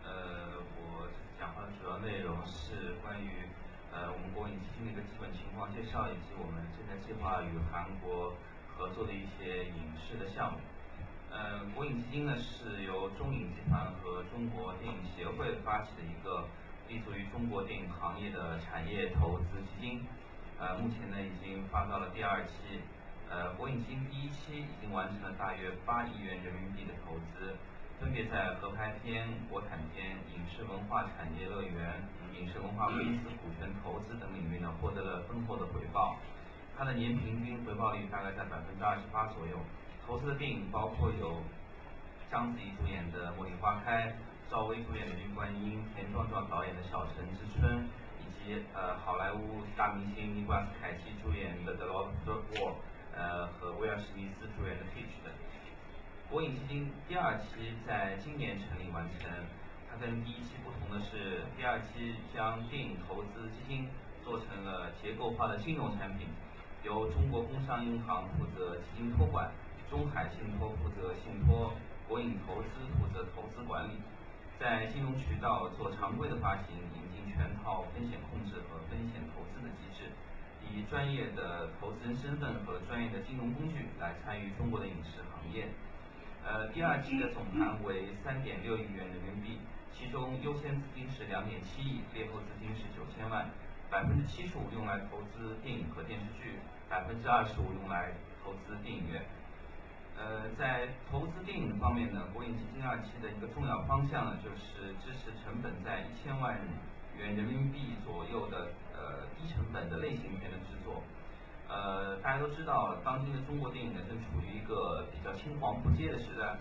我讲话的主要内容是关于我们国影基金的一个基本情况介绍，以及我们正在计划与韩国合作的一些影视的项目。国影基金呢是由中影集团和中国电影协会发起的一个立足于中国电影行业的产业投资基金，目前呢已经发到了第2期。国影基金第1期已经完成了大约8亿元人民币的投资，分别在合拍片、国产片、影视文化产业乐园、影视文化公司股权投资等领域呢获得了丰厚的回报。它的年平均回报率大概在28%左右。投资的电影包括有章子怡主演的《茉莉花开》，赵薇主演的《玉观音》，田壮壮导演的《小城之春》，以及好莱坞大明星尼古拉斯凯奇主演的《The Lord of the War》。和威尔史密斯主演的《Peach》等。国影基金第2期在今年成立完成，它跟第1期不同的是，第2期将电影投资基金做成了结构化的金融产品，由中国工商银行负责基金托管，中海信托负责信托，国影投资负责投资管理，在金融渠道做常规的发行，引进全套风险控制和风险投资的机制。以专业的投资人身份和专业的金融工具来参与中国的影视行业。第2期的总盘为3.6亿元人民币，其中优先资金是2.7亿，劣后资金是9000万，75%用来投资电影和电视剧，25%用来投资电影院。在投资电影方面呢，国影基金2期的一个重要方向呢，就是支持成本在1000万元人民币左右的低成本的类型片的制作。大家都知道，当今的中国电影呢正处于一个比较青黄不接的时代，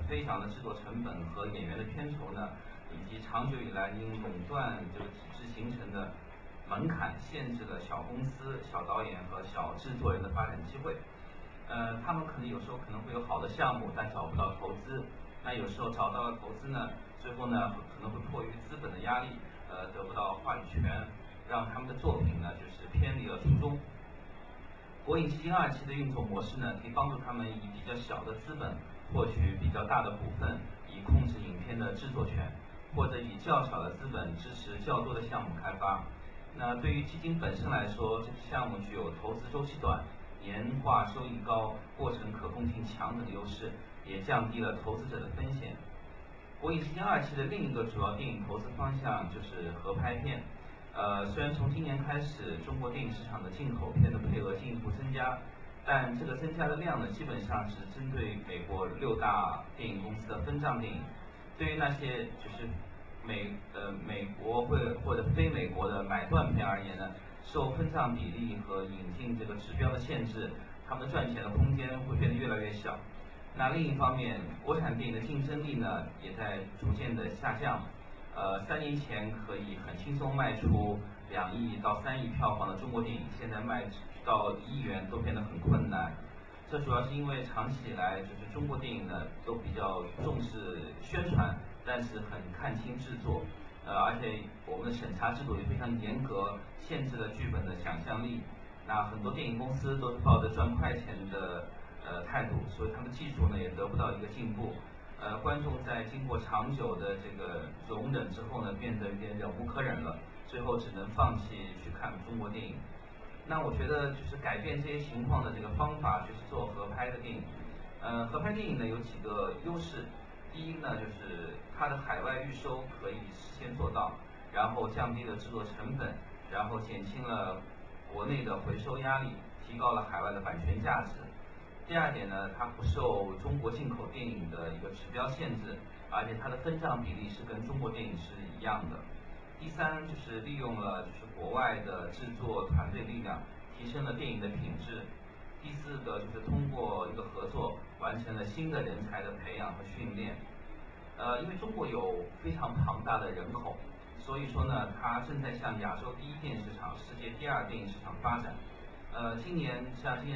非常的制作成本和演员的片酬呢，以及长久以来因垄断这个体制形成的门槛，限制了小公司、小导演和小制作人的发展机会。他们可能有时候可能会有好的项目，但找不到投资。那有时候找到了投资呢，最后呢可能会迫于资本的压力，得不到话语权，让他们的作品呢就是偏离了初衷。国影基金2期的运作模式呢，可以帮助他们以比较小的资本获取比较大的股份，以控制影片的制作权，或者以较少的资本支持较多的项目开发。那对于基金本身来说，这个项目具有投资周期短、年化收益高、过程可控性强等优势，也降低了投资者的风险。国影基金2期的另一个主要电影投资方向就是合拍片。虽然从今年开始，中国电影市场的进口片的配额进一步增加，但这个增加的量呢，基本上是针对美国6大电影公司的分账电影。对于那些就是美国或者非美国的买断片而言呢，受分账比例和引进这个指标的限制，他们赚钱的空间会变得越来越小。那另一方面，国产电影的竞争力呢，也在逐渐的下降。3年前可以很轻松卖出2亿到3亿票房的中国电影，现在卖到1亿元都变得很困难。这主要是因为长期以来，就是中国电影呢都比较重视宣传，但是很看轻制作，而且我们的审查制度也非常严格，限制了剧本的想象力。那很多电影公司都是抱着赚快钱的态度，所以他们技术呢也得不到一个进步。观众在经过长久的这个容忍之后呢，变得有点忍无可忍了，最后只能放弃去看中国电影。那我觉得就是改变这些情况的这个方法，就是做合拍的电影。合拍电影呢有几个优势，第一呢就是它的海外预收可以实现做到，然后降低了制作成本，然后减轻了国内的回收压力，提高了海外的版权价值。第二点呢，它不受中国进口电影的一个指标限制，而且它的分账比例是跟中国电影是一样的。第三就是利用了国外的制作团队力量，提升了电影的品质。第四个就是通过一个合作，完成了新的人才的培养和训练。因为中国有非常庞大的人口，所以说呢，它正在向亚洲第一电影市场、世界第二电影市场发展。今年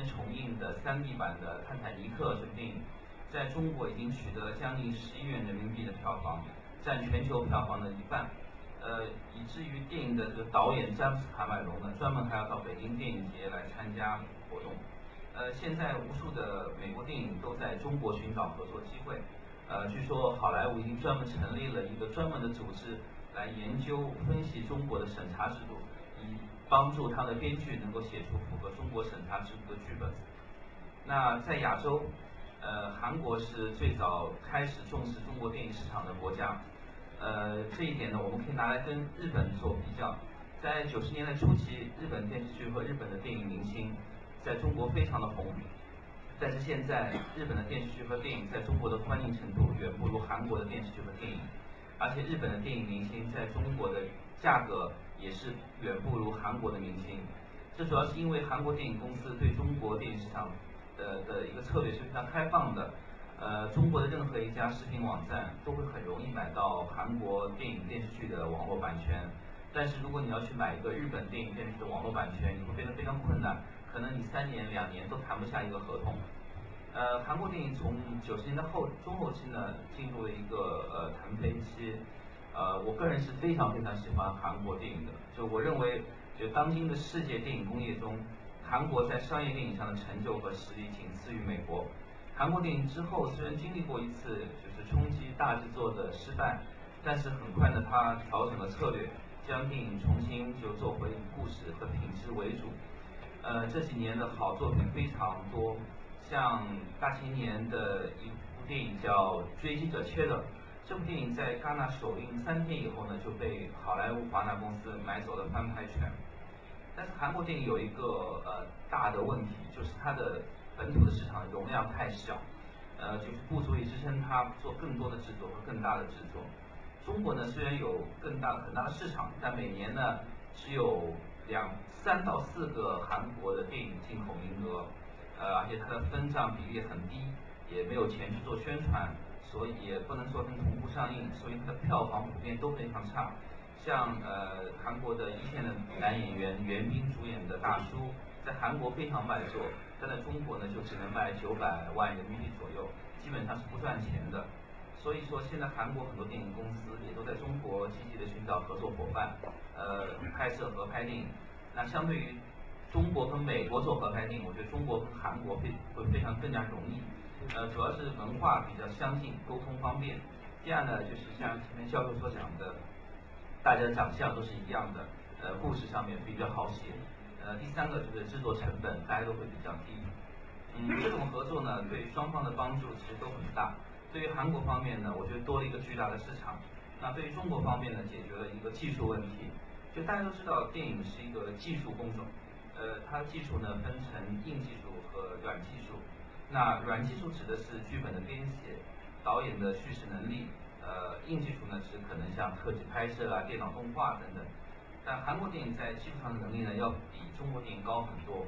重映的3D 版的《泰坦尼克》这部电影，在中国已经取得了将近11亿元人民币的票房，占全球票房的1半。以至于电影的这个导演詹姆斯卡麦隆呢，专门还要到北京电影节来参加活动。现在无数的美国电影都在中国寻找合作机会。据说好莱坞已经专门成立了一个专门的组织来研究分析中国的审查制度，以帮助他的编剧能够写出符合中国审查制度的剧本。那在亚洲，韩国是最早开始重视中国电影市场的国家。这一点呢，我们可以拿来跟日本做比较。在90年代初期，日本电视剧和日本的电影明星在中国非常的红，但是现在日本的电视剧和电影在中国的欢迎程度远不如韩国的电视剧和电影，而且日本的电影明星在中国的价格也是远不如韩国的明星。这主要是因为韩国电影公司对中国电影市场的一个策略是非常开放的。中国的任何一家视频网站都会很容易买到韩国电影电视剧的网络版权，但是如果你要去买一个日本电影电视剧的网络版权，你会变得非常困难，可能你3年2年都谈不下一个合同。韩国电影从90年代中后期呢，进入了一个腾飞期。我个人是非常喜欢韩国电影的，就我认为，就当今的世界电影工业中，韩国在商业电影上的成就和实力仅次于美国。韩国电影之后虽然经历过一次冲击大制作的失败，但是很快呢，它调整了策略，将电影重新做回以故事和品质为主。这几年的好作品非常多，像大前年的一部电影叫《追击者切勒》，这部电影在戛纳首映3天以后呢，就被好莱坞华纳公司买走了翻拍权。但是韩国电影有一个大的问题，就是它的本土的市场容量太小，不足以支撑它做更多的制作和更大的制作。中国呢虽然有很大的市场，但每年呢只有3到4个韩国的电影进口名额，而且它的分账比例很低，也没有钱去做宣传，所以也不能做成同步上映，所以它的票房普遍都非常差。像韩国的一线的男演员袁彬主演的《大叔》，在韩国非常卖座，但在中国呢就只能卖900万人民币左右，基本上是不赚钱的。所以说现在韩国很多电影公司也都在中国积极的寻找合作伙伴，拍摄合拍电影。那相对于中国跟美国做合拍电影，我觉得中国跟韩国会更加容易。主要是文化比较相近，沟通方便。第二呢，就是像前面教授所讲的，大家的长相都是一样的，故事上面比较好写。第三个就是制作成本大家都会比较低。这种合作呢，对双方的帮助其实都很大。对于韩国方面呢，我觉得多了一个巨大的市场。那对于中国方面呢，解决了一个技术问题。就大家都知道，电影是一个技术工种，它的技术呢分成硬技术和软技术。那软技术指的是剧本的编写、导演的叙事能力，硬技术呢是可能像特技拍摄啊、电脑动画等等。但韩国电影在技术上的能力呢，要比中国电影高很多。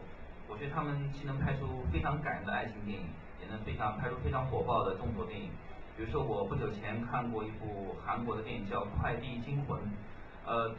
我觉得他们既能拍出非常感人的爱情电影，也能拍出非常火爆的动作电影。比如说，我不久前看过一部韩国的电影叫《快递惊魂》，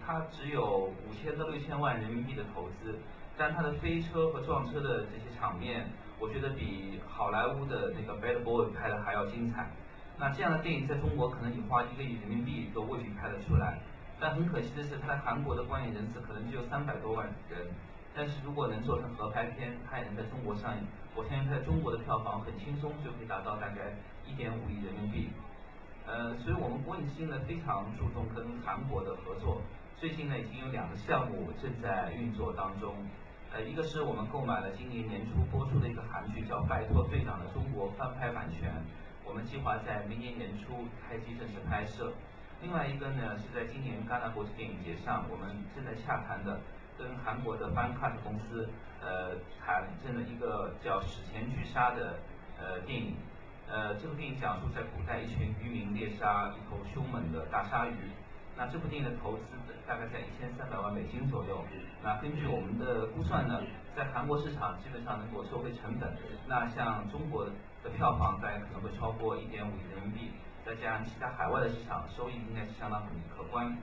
它只有5000到6000万人民币的投资，但它的飞车和撞车的这些场面，我觉得比好莱坞的那个《Bad Boy》拍的还要精彩。那这样的电影在中国可能你花1个亿人民币都未必拍得出来，但很可惜的是，它在韩国的观影人次可能只有300多万人。但是如果能做成合拍片，它也能在中国上映，我相信它在中国的票房很轻松就可以达到大概1.5亿人民币。所以我们国影基金呢非常注重跟韩国的合作，最近呢已经有2个项目正在运作当中。一个是我们购买了今年年初播出的一个韩剧叫《拜托队长》的中国翻拍版权，我们计划在明年年初开机正式拍摄。另外一个呢是在今年戛纳国际电影节上，我们正在洽谈的跟韩国的 Bancut 公司谈真的一个叫《史前巨鲨》的电影。这部电影讲述在古代一群渔民猎杀一头凶猛的大鲨鱼。那这部电影的投资大概在1300万美金左右。那根据我们的估算呢，在韩国市场基本上能够收回成本。那像中国的票房大概可能会超过1.5亿人民币，再加上其他海外的市场，收益应该是相当很可观。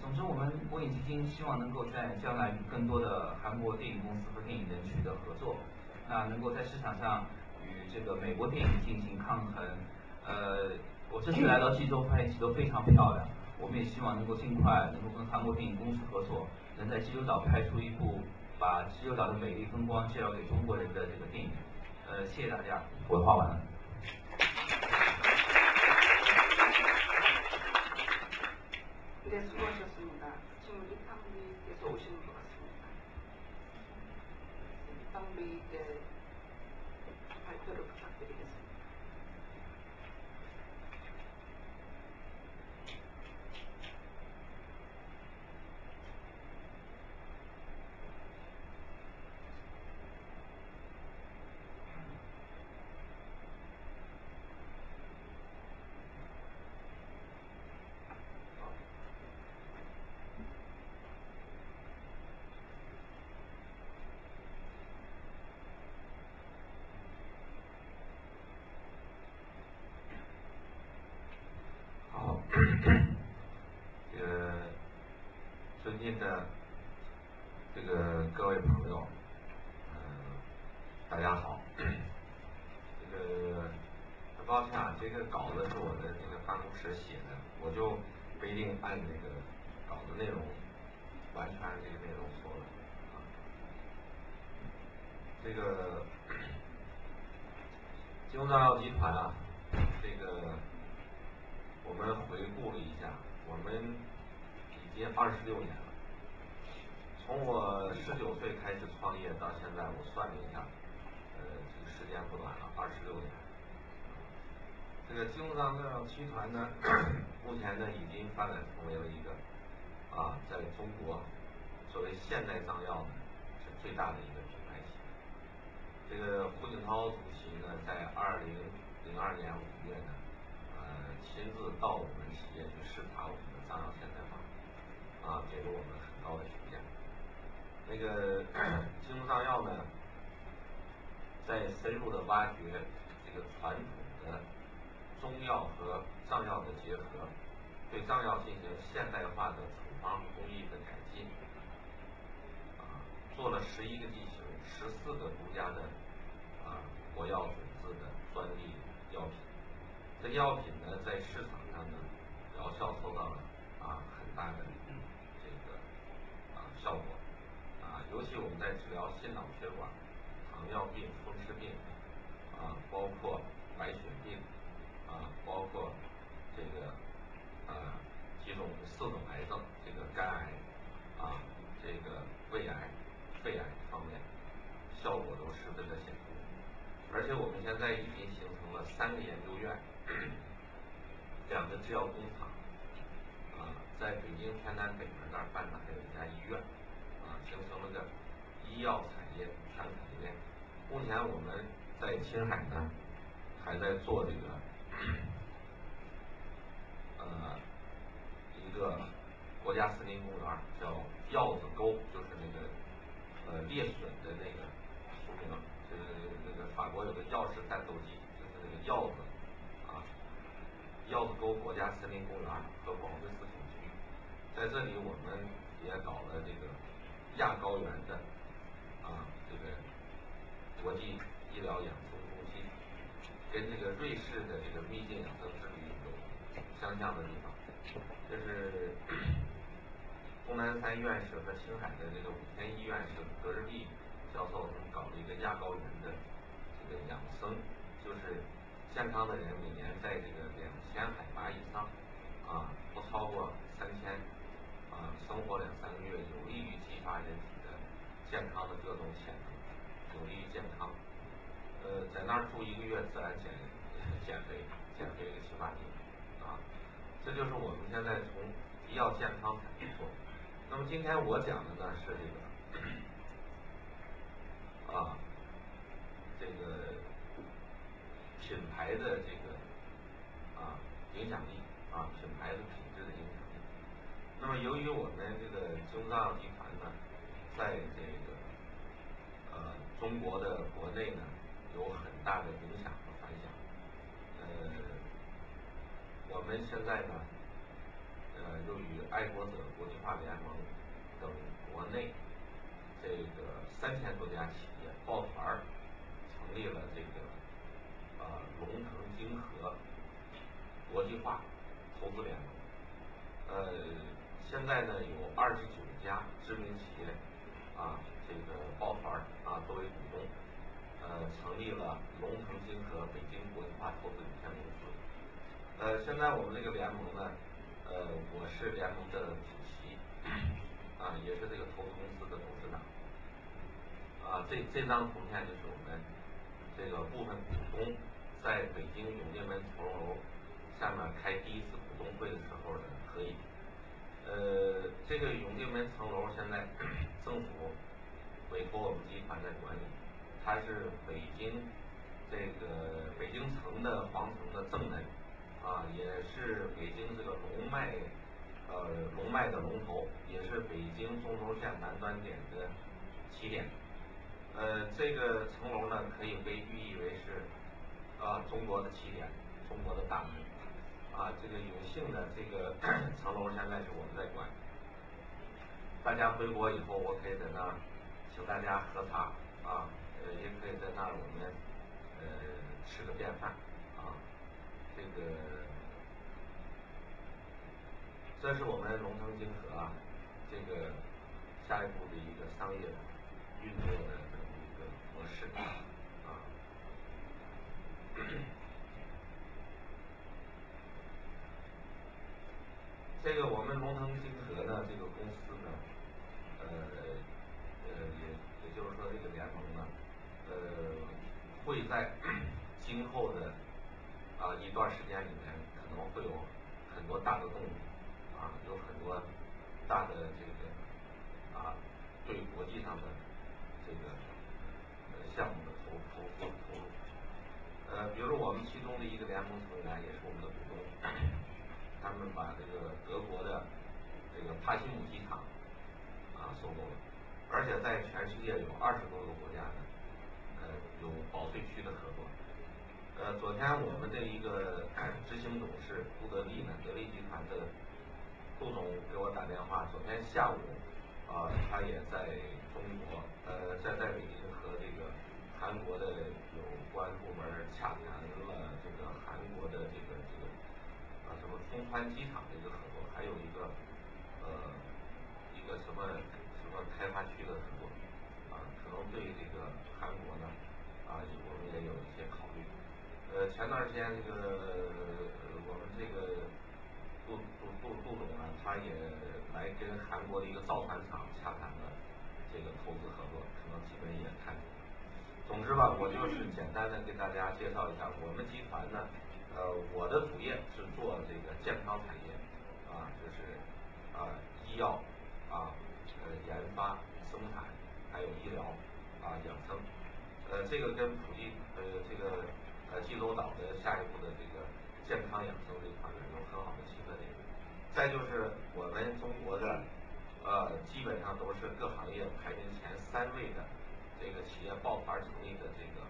总之我们国影基金希望能够在将来与更多的韩国电影公司和电影人取得合作，那能够在市场上与这个美国电影进行抗衡。我这次来到济州发现济州非常漂亮，我们也希望能够尽快能够跟韩国电影公司合作，能在济州岛拍出一部把济州岛的美丽风光介绍给中国人的这个电影。谢谢大家，我的话完了。 네, 수고하셨습니다. 지금 이탕비께서 오시는 것 같습니다. 이탕비께 발표를 부탁드리겠습니다.尊敬的各位朋友，大家好。很抱歉啊，这个稿子是我的办公室写的，我就不一定按稿子内容完全按内容说了啊。金钟罩药集团啊，我们回顾了一下，我们已经26年了。从我19岁开始创业到现在，我算了一下，这个时间不短了，26年。金钟罩药集团呢，目前呢已经发展成为了一个在中国作为现代藏药是最大的一个品牌企业。胡锦涛主席呢，在2002年5月呢，亲自到我们企业去视察我们的藏药现代化，给了我们很高的评价。金钟藏药呢，在深入的挖掘传统的中药和藏药的结合，对藏药进行现代化的处方工艺的改进，做了11个剂型，14个独家的国药种子的专利药品。这个药品呢，在市场上呢，疗效受到了很大的效果。尤其我们在治疗心脑血管、糖尿病、风湿病，包括白血病，包括4种癌症，肝癌，胃癌、肺癌方面，效果都十分的显著。而且我们现在已经形成了3个研究院，2个制药工厂，在北京天南北门那儿办的还有一家医院，形成了个医药产业全产业链。目前我们在青海呢，还在做一个国家森林公园，叫药子沟，就是猎隼的俗名，法国有个药式战斗机，就是药子沟国家森林公园和广惠寺景区。在这里我们也搞了亚高原的国际医疗养生中心，跟瑞士的秘境养生之旅有相像的地方。钟南山院士和青海的武天一院士德日丽教授，他们搞了一个亚高原的养生，就是健康的人每年在2000海拔以上，不超过3000，生活2-3个月，有利于激发人体的健康的各种潜能，有利于健康。在那儿住1个月，自然减肥个7-8斤。这就是我们现在从医药健康产业做。那那么今天我讲的呢是这个这个品牌的这个影响力品牌的品质的影响力。那么由于我们这个京东大药集团呢，在这个中国的国内呢有很大的影响和反响。我们现在呢又与爱国者国际化联盟等国内这个3000多家企业抱团成立了这个龙腾晶合国际化投资联盟。现在呢有29家知名企业这个抱团作为股东，成立了龙腾晶合北京国际化投资有限公司。现在我们这个联盟呢，我是联盟的主席，也是这个投资公司的董事长。这张图片就是我们这个部分股东在北京永定门城楼下面开第一次股东会的时候的合影。这个永定门城楼现在政府委托我们集团在管理，它是北京城的皇城的正门，也是北京这个龙脉的龙头，也是北京中轴线南端点的起点。这个城楼呢可以被寓意为是中国的起点，中国的大门。这个有幸的这个城楼现在是我们在管。大家回国以后，我可以在那儿请大家喝茶也可以在那儿我们吃个便饭这是我们龙腾晶合这个下一步的一个商业运作的这么一个模式这个我们龙腾晶合呢，这个公司呢，也就是说这个联盟呢，会在今后的一段时间里面，可能会有很多大的动作有很多大的这个对国际上的这个项目的投入。比如我们其中的一个联盟成员也是我们的股东，他们把这个德国的这个帕西姆机场收购了，而且在全世界有20多个国家呢，有保税区的合作。昨天我们的一个执行董事杜德利呢，德利集团的杜总给我打电话，昨天下午他也在中国在北京和这个韩国的有关部门洽谈了这个韩国的这个什么通川机场的一个合作，还有一个什么开发区的合作可能对这个韩国呢我们也有一些考虑。前段时间这个我们这个杜总呢，他也来跟韩国的一个造船厂洽谈了这个投资合作，可能基本也谈。总之吧，我就是简单的给大家介绍一下我们集团呢，我的主业是做这个健康产业就是医药研发、生产，还有医疗养生。这个跟普济这个济州岛的下一步的这个健康养生这一块呢有很好的契合点。再就是我们中国的基本上都是各行业排名前3位的这个企业抱团成立的这个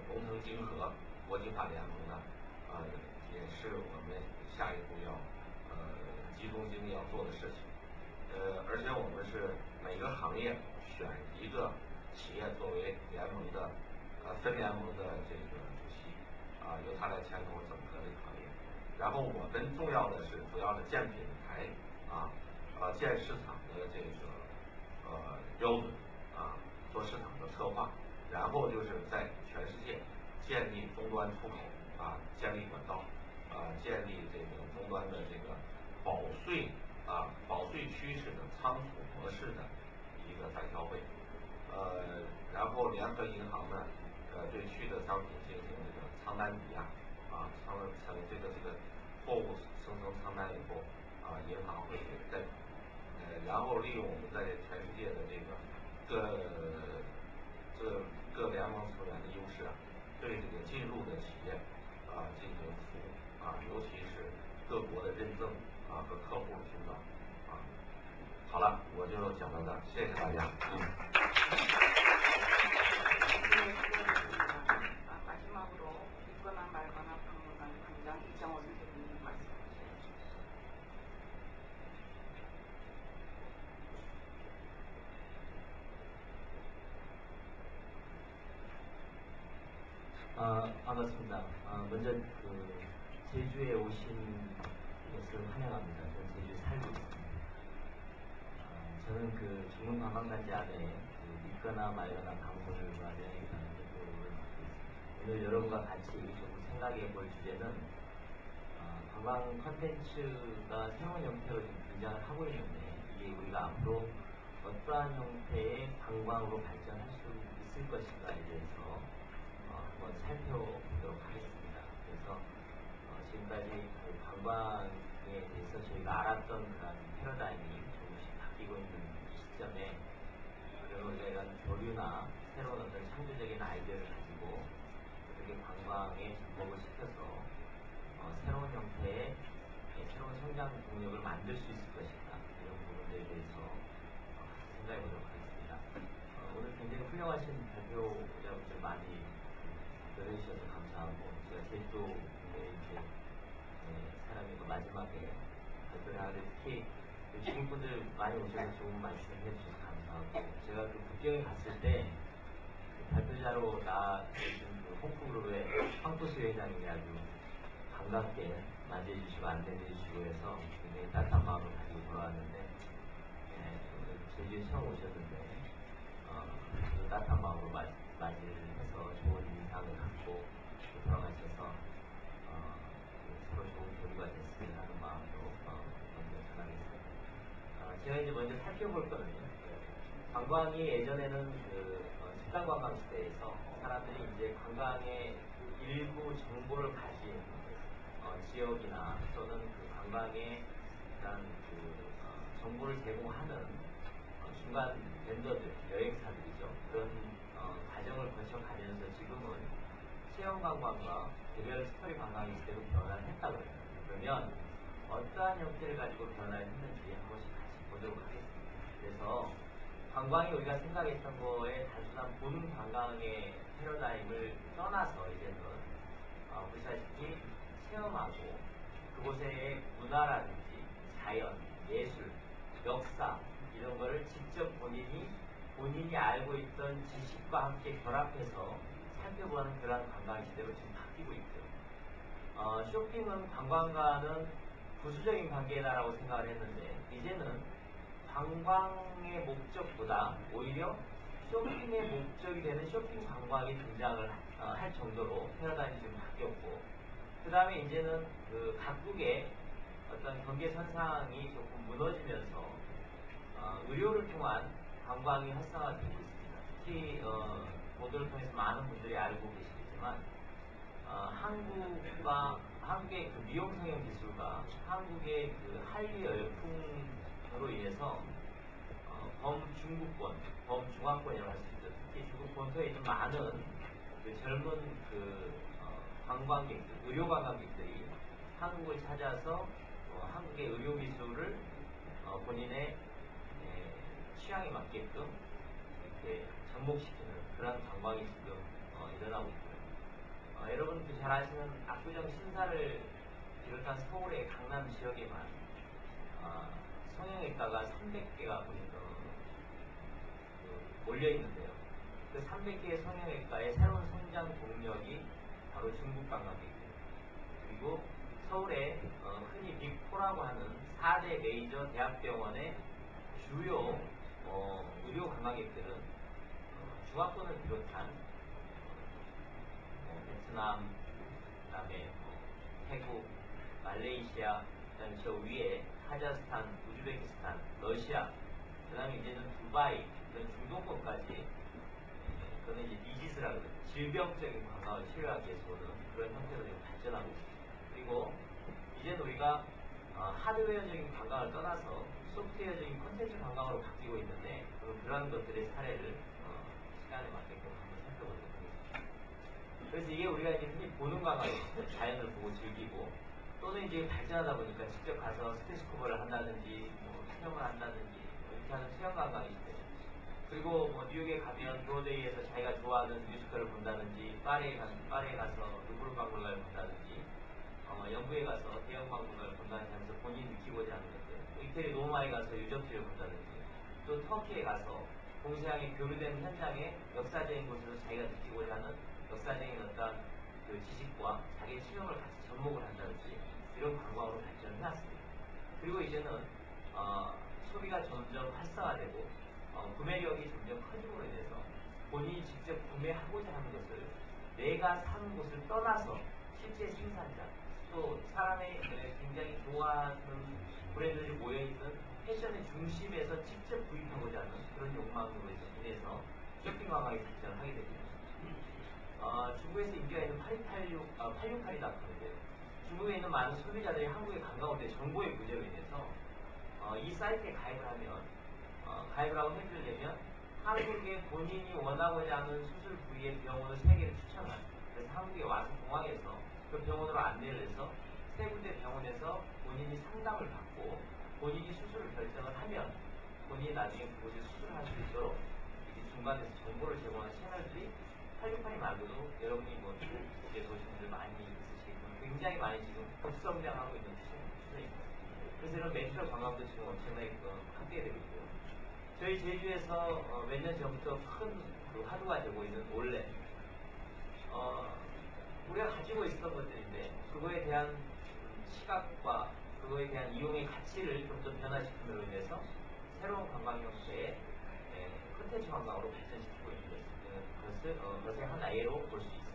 龙腾晶合国际化联盟呢，也是我们下一步要集中精力要做的事情。而且我们是每个行业选一个企业作为联盟的分联盟的这个主席由他来牵头整合这个行业。然后我们重要的是主要是建品牌建市场的这个标准做市场的策划，然后就是在全世界建立终端出口建立管道建立这个终端的这个保税趋势的仓储模式的一个再消费。然后联合银行呢对区的商品进行这个仓单抵押这个货物生成仓单以后银行会给贷款，然后利用我们在全世界的各联盟球员的优势对这个进入的企业进行服务尤其是各国的认证和客户的寻找好了，我就讲到这儿，谢谢大家。 네, 수고하셨습니다. 마지막으로 있거나 말거나 박물관 관장 이정호 선생님 말씀해 주시죠. 반갑습니다. 먼저 제주에 오신 것을 환영합니다. 저는 제주에 살고 있습니다. 저는 전문관광단지 안에 있거나 말거나 방문을 마련해 가는 대표를 맡고 있습니다. 오늘 여러분과 같이 좀 생각해 볼 주제는 관광 콘텐츠가 새로운 형태로 좀 등장을 하고 있는데 이게 우리가 앞으로 어떠한 형태의 관광으로 발전할 수 있을 것인가에 대해서 한번 살펴보도록 하겠습니다. 그래서 지금까지 관광에 대해서 저희가 알았던 그런 패러다임이 조금씩 바뀌고 있는 시점에 우리가 이런 교류나 새로운 어떤 창조적인 아이디어를 가지고 어떻게 관광에 접목을 시켜서 새로운 형태의 새로운 성장 동력을 만들 수 있을 것인가 이런 부분들에 대해서 생각해 보도록 하겠습니다. 오늘 굉장히 훌륭하신 발표자분들 많이 들어주셔서 감사하고 제가 제주도 이제 사람이고 마지막에 발표를 하는데 특히 주민분들 많이 오셔서 좋은 말씀 해주셔서 감사하고 제가 북경에 갔을 때 발표자로 나와주신 홍프그룹의 황토수 회장님이 아주 반갑게 맞이해주시고 안내해주시고 해서 굉장히 따뜻한 마음을 가지고 돌아왔는데 제주에 처음 오셨는데 따뜻한 마음으로 맞이를 해서 좋은 인상을 갖고 돌아가셔서 서로 좋은 교류가 됐으면 하는 마음으로 먼저 전하겠습니다. 제가 이제 먼저 살펴볼 거는요. 관광이 예전에는 식당 관광 시대에서 사람들이 이제 관광의 일부 정보를 가진 지역이나 또는 관광의 그런 정보를 제공하는 중간 vend어들, 여행사들이죠. 그런 과정을 거쳐 가면서 지금은 체험 관광과 개별 스토리 관광의 시대로 변화를 했다고 해요. 그러면 어떠한 형태를 가지고 변화를 했는지 한 번씩 같이 보도록 하겠습니다. 그래서 관광이 우리가 생각했던 거에 단순한 본 관광의 패러다임을 떠나서 이제는 보시다시피 체험하고 그곳의 문화라든지 자연, 예술, 역사 이런 거를 직접 본인이 알고 있던 지식과 함께 결합해서 살펴보는 그런 관광 시대로 지금 바뀌고 있죠. 쇼핑은 관광과는 부수적인 관계다라고 생각을 했는데 이제는 관광의 목적보다 오히려 쇼핑의 목적이 되는 쇼핑 관광이 등장을 할 정도로 패러다임이 좀 바뀌었고 그 다음에 이제는 각국의 어떤 경계선상이 조금 무너지면서 의료를 통한 관광이 활성화되고 있습니다. 특히 보도를 통해서 많은 분들이 알고 계시겠지만 한국의 미용 성형 기술과 한국의 한리 열풍으로 인해서 범중화권이라고 할 수 있죠. 특히 중국 본토에 있는 많은 젊은 관광객들, 의료 관광객들이 한국을 찾아서 한국의 의료 기술을 본인의 취향에 맞게끔 이렇게 접목시키는 그런 관광이 지금 일어나고 있고요. 여러분 잘 아시는 압구정 신사를 비롯한 서울의 강남 지역에만 성형외과가 300개가 몰려 있는데요. 그 300개의 성형외과의 새로운 성장 동력이 바로 중국 관광객입니다. 그리고 서울에 흔히 빅4라고 하는 4대 메이저 대학병원의 주요 의료 관광객들은 중화권을 비롯한 베트남, 그다음에 태국, 말레이시아, 그다음에 저 위에 카자흐스탄, 우즈베키스탄, 러시아, 그다음에 이제는 두바이 이런 중동권까지 그거는 이제 디지스라고 해요. 질병적인 관광을 치료하기 위해서 오는 그런 형태로 좀 발전하고 있습니다. 그리고 이제는 우리가 하드웨어적인 관광을 떠나서 소프트웨어적인 콘텐츠 관광으로 바뀌고 있는데 그런 것들의 사례를 시간에 맞게끔 한번 살펴보도록 하겠습니다. 그래서 이게 우리가 이제 흔히 보는 관광이 자연을 보고 즐기고 또는 이제 발전하다 보니까 직접 가서 스테이시코버를 한다든지 뭐 촬영을 한다든지 이렇게 하는 체험 관광인데 그리고 뭐 뉴욕에 가면 브로드웨이에서 자기가 좋아하는 뮤지컬을 본다든지 파리에 가서 루브르 박물관을 본다든지 영국에 가서 대형 박물관을 본다든지 하면서 본인이 느끼고자 하는 것들 이태리 로마에 가서 유적지를 본다든지 또 터키에 가서 공시장에 교류된 현장에 역사적인 곳에서 자기가 느끼고자 하는 역사적인 어떤 그 지식과 자기의 체험을 같이 접목을 한다든지 이런 관광으로 발전을 해왔습니다. 그리고 이제는 소비가 점점 활성화되고 구매력이 점점 커짐으로 인해서 본인이 직접 구매하고자 하는 것을 내가 사는 곳을 떠나서 실제 생산자 또 사람의 굉장히 좋아하는 브랜드들이 모여있는 패션의 중심에서 직접 구입하고자 하는 그런 욕망으로 인해서 쇼핑 관광이 발전을 하게 됩니다. 중국에서 인기가 있는 868이닷컴인데요. 중국에 있는 많은 소비자들이 한국에 관광 올 때 정보의 부재로 인해서 이 사이트에 가입을 하면 가입을 하고 해지를 내면 한국에 본인이 원하고자 하는 수술 부위의 병원을 3개를 추천합니다. 그래서 한국에 와서 공항에서 그 병원으로 안내를 해서 3군데 병원에서 본인이 상담을 받고 본인이 수술을 결정을 하면 본인이 나중에 그곳에 수술을 할 수 있도록 중간에서 정보를 제공하는 채널들이 868이 말고도 여러분이 뭐 이제 보신 분들 많이 있으시겠지만 굉장히 많이 지금 급성장하고 있는 추세입니다. 그래서 이런 매출력 관광도 지금 엄청나게 확대되고 있고요. 저희 제주에서 몇 년 전부터 큰 그 화두가 되고 있는 올레 우리가 가지고 있었던 것들인데 그거에 대한 시각과 그거에 대한 이용의 가치를 좀 더 변화시킴으로 인해서 새로운 관광 형태의 콘텐츠 관광으로 발전시키고 있는 것의 한 예로 볼 수 있어요.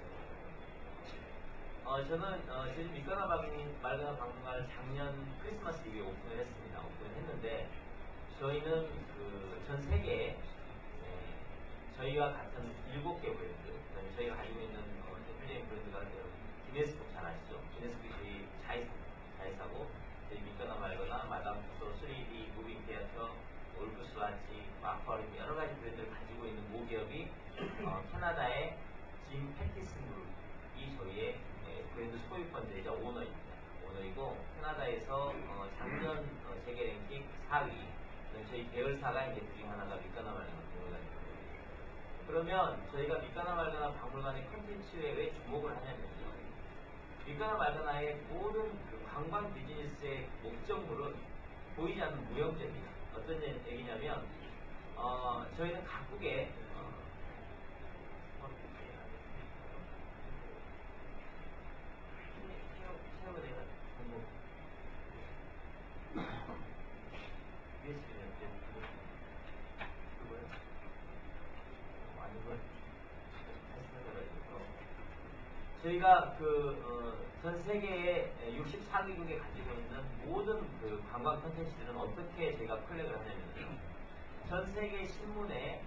저는 제주 밑가나 말가나 박물관을 작년 크리스마스 이후에 오픈을 했습니다. 오픈을 했는데 저희는 그 전 세계에 저희와 같은 7개 브랜드, 저희가 가지고 있는 대표적인 브랜드가 기네스북 잘 아시죠? 기네스북이 저희 자회사고 저희 밑가나 말거나 마담 투소, 3D, 무빙 티아터, 올프스와치, 마커링 여러 가지 브랜드를 가지고 있는 모기업이 캐나다의 짐 패티슨 그룹이 저희의 브랜드 소유권자이자 오너이고 캐나다에서 작년 세계 랭킹 4위 저희 계열사가 이제 그중 하나가 밑가나 말가나 박물관입니다. 그러면 저희가 밑가나 말가나 박물관의 콘텐츠에 왜 주목을 하냐면요. 밑가나 말가나의 모든 그 관광 비즈니스의 목적물은 보이지 않는 무형제입니다. 어떤 얘기냐면 저희는 각국의 체험에 대한 정보 그거요? 아니고요. 저희가 전 세계의 64개국에 가지고 있는 모든 그 관광 콘텐츠들은 어떻게 저희가 컬렉을 하냐면요. 전 세계 신문에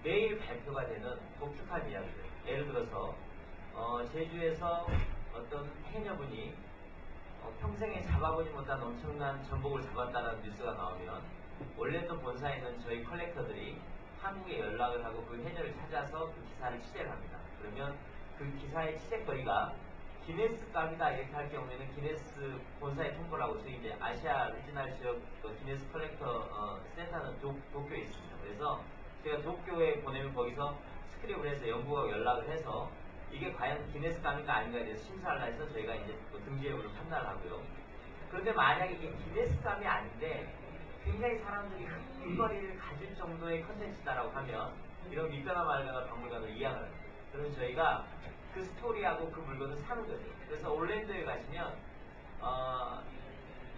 매일 발표가 되는 독특한 이야기들. 예를 들어서 제주에서 어떤 해녀분이 평생에 잡아보지 못한 엄청난 전복을 잡았다는 뉴스가 나오면 원래 또 본사에 있는 저희 컬렉터들이 한국에 연락을 하고 그 해녀를 찾아서 그 기사를 취재를 합니다. 그러면 그 기사의 취재거리가 기네스감이다 이렇게 할 경우에는 기네스 본사에 통보를 하고 저희 이제 아시아 리지널 지역 기네스 컬렉터 센터는 도쿄에 있습니다. 그래서 제가 도쿄에 보내면 거기서 스크립을 해서 영국하고 연락을 해서 이게 과연 기네스감인가 아닌가에 대해서 심사를 해서 저희가 이제 등재 여부를 판단하고요. 그런데 만약에 이게 기네스감이 아닌데 굉장히 사람들이 흥미거리를 가질 정도의 컨텐츠다라고 하면 이런 밑가나 말가나 박물관을 이양을 합니다. 그러면 저희가 그 스토리하고 그 물건을 사는 거죠. 그래서 올랜도에 가시면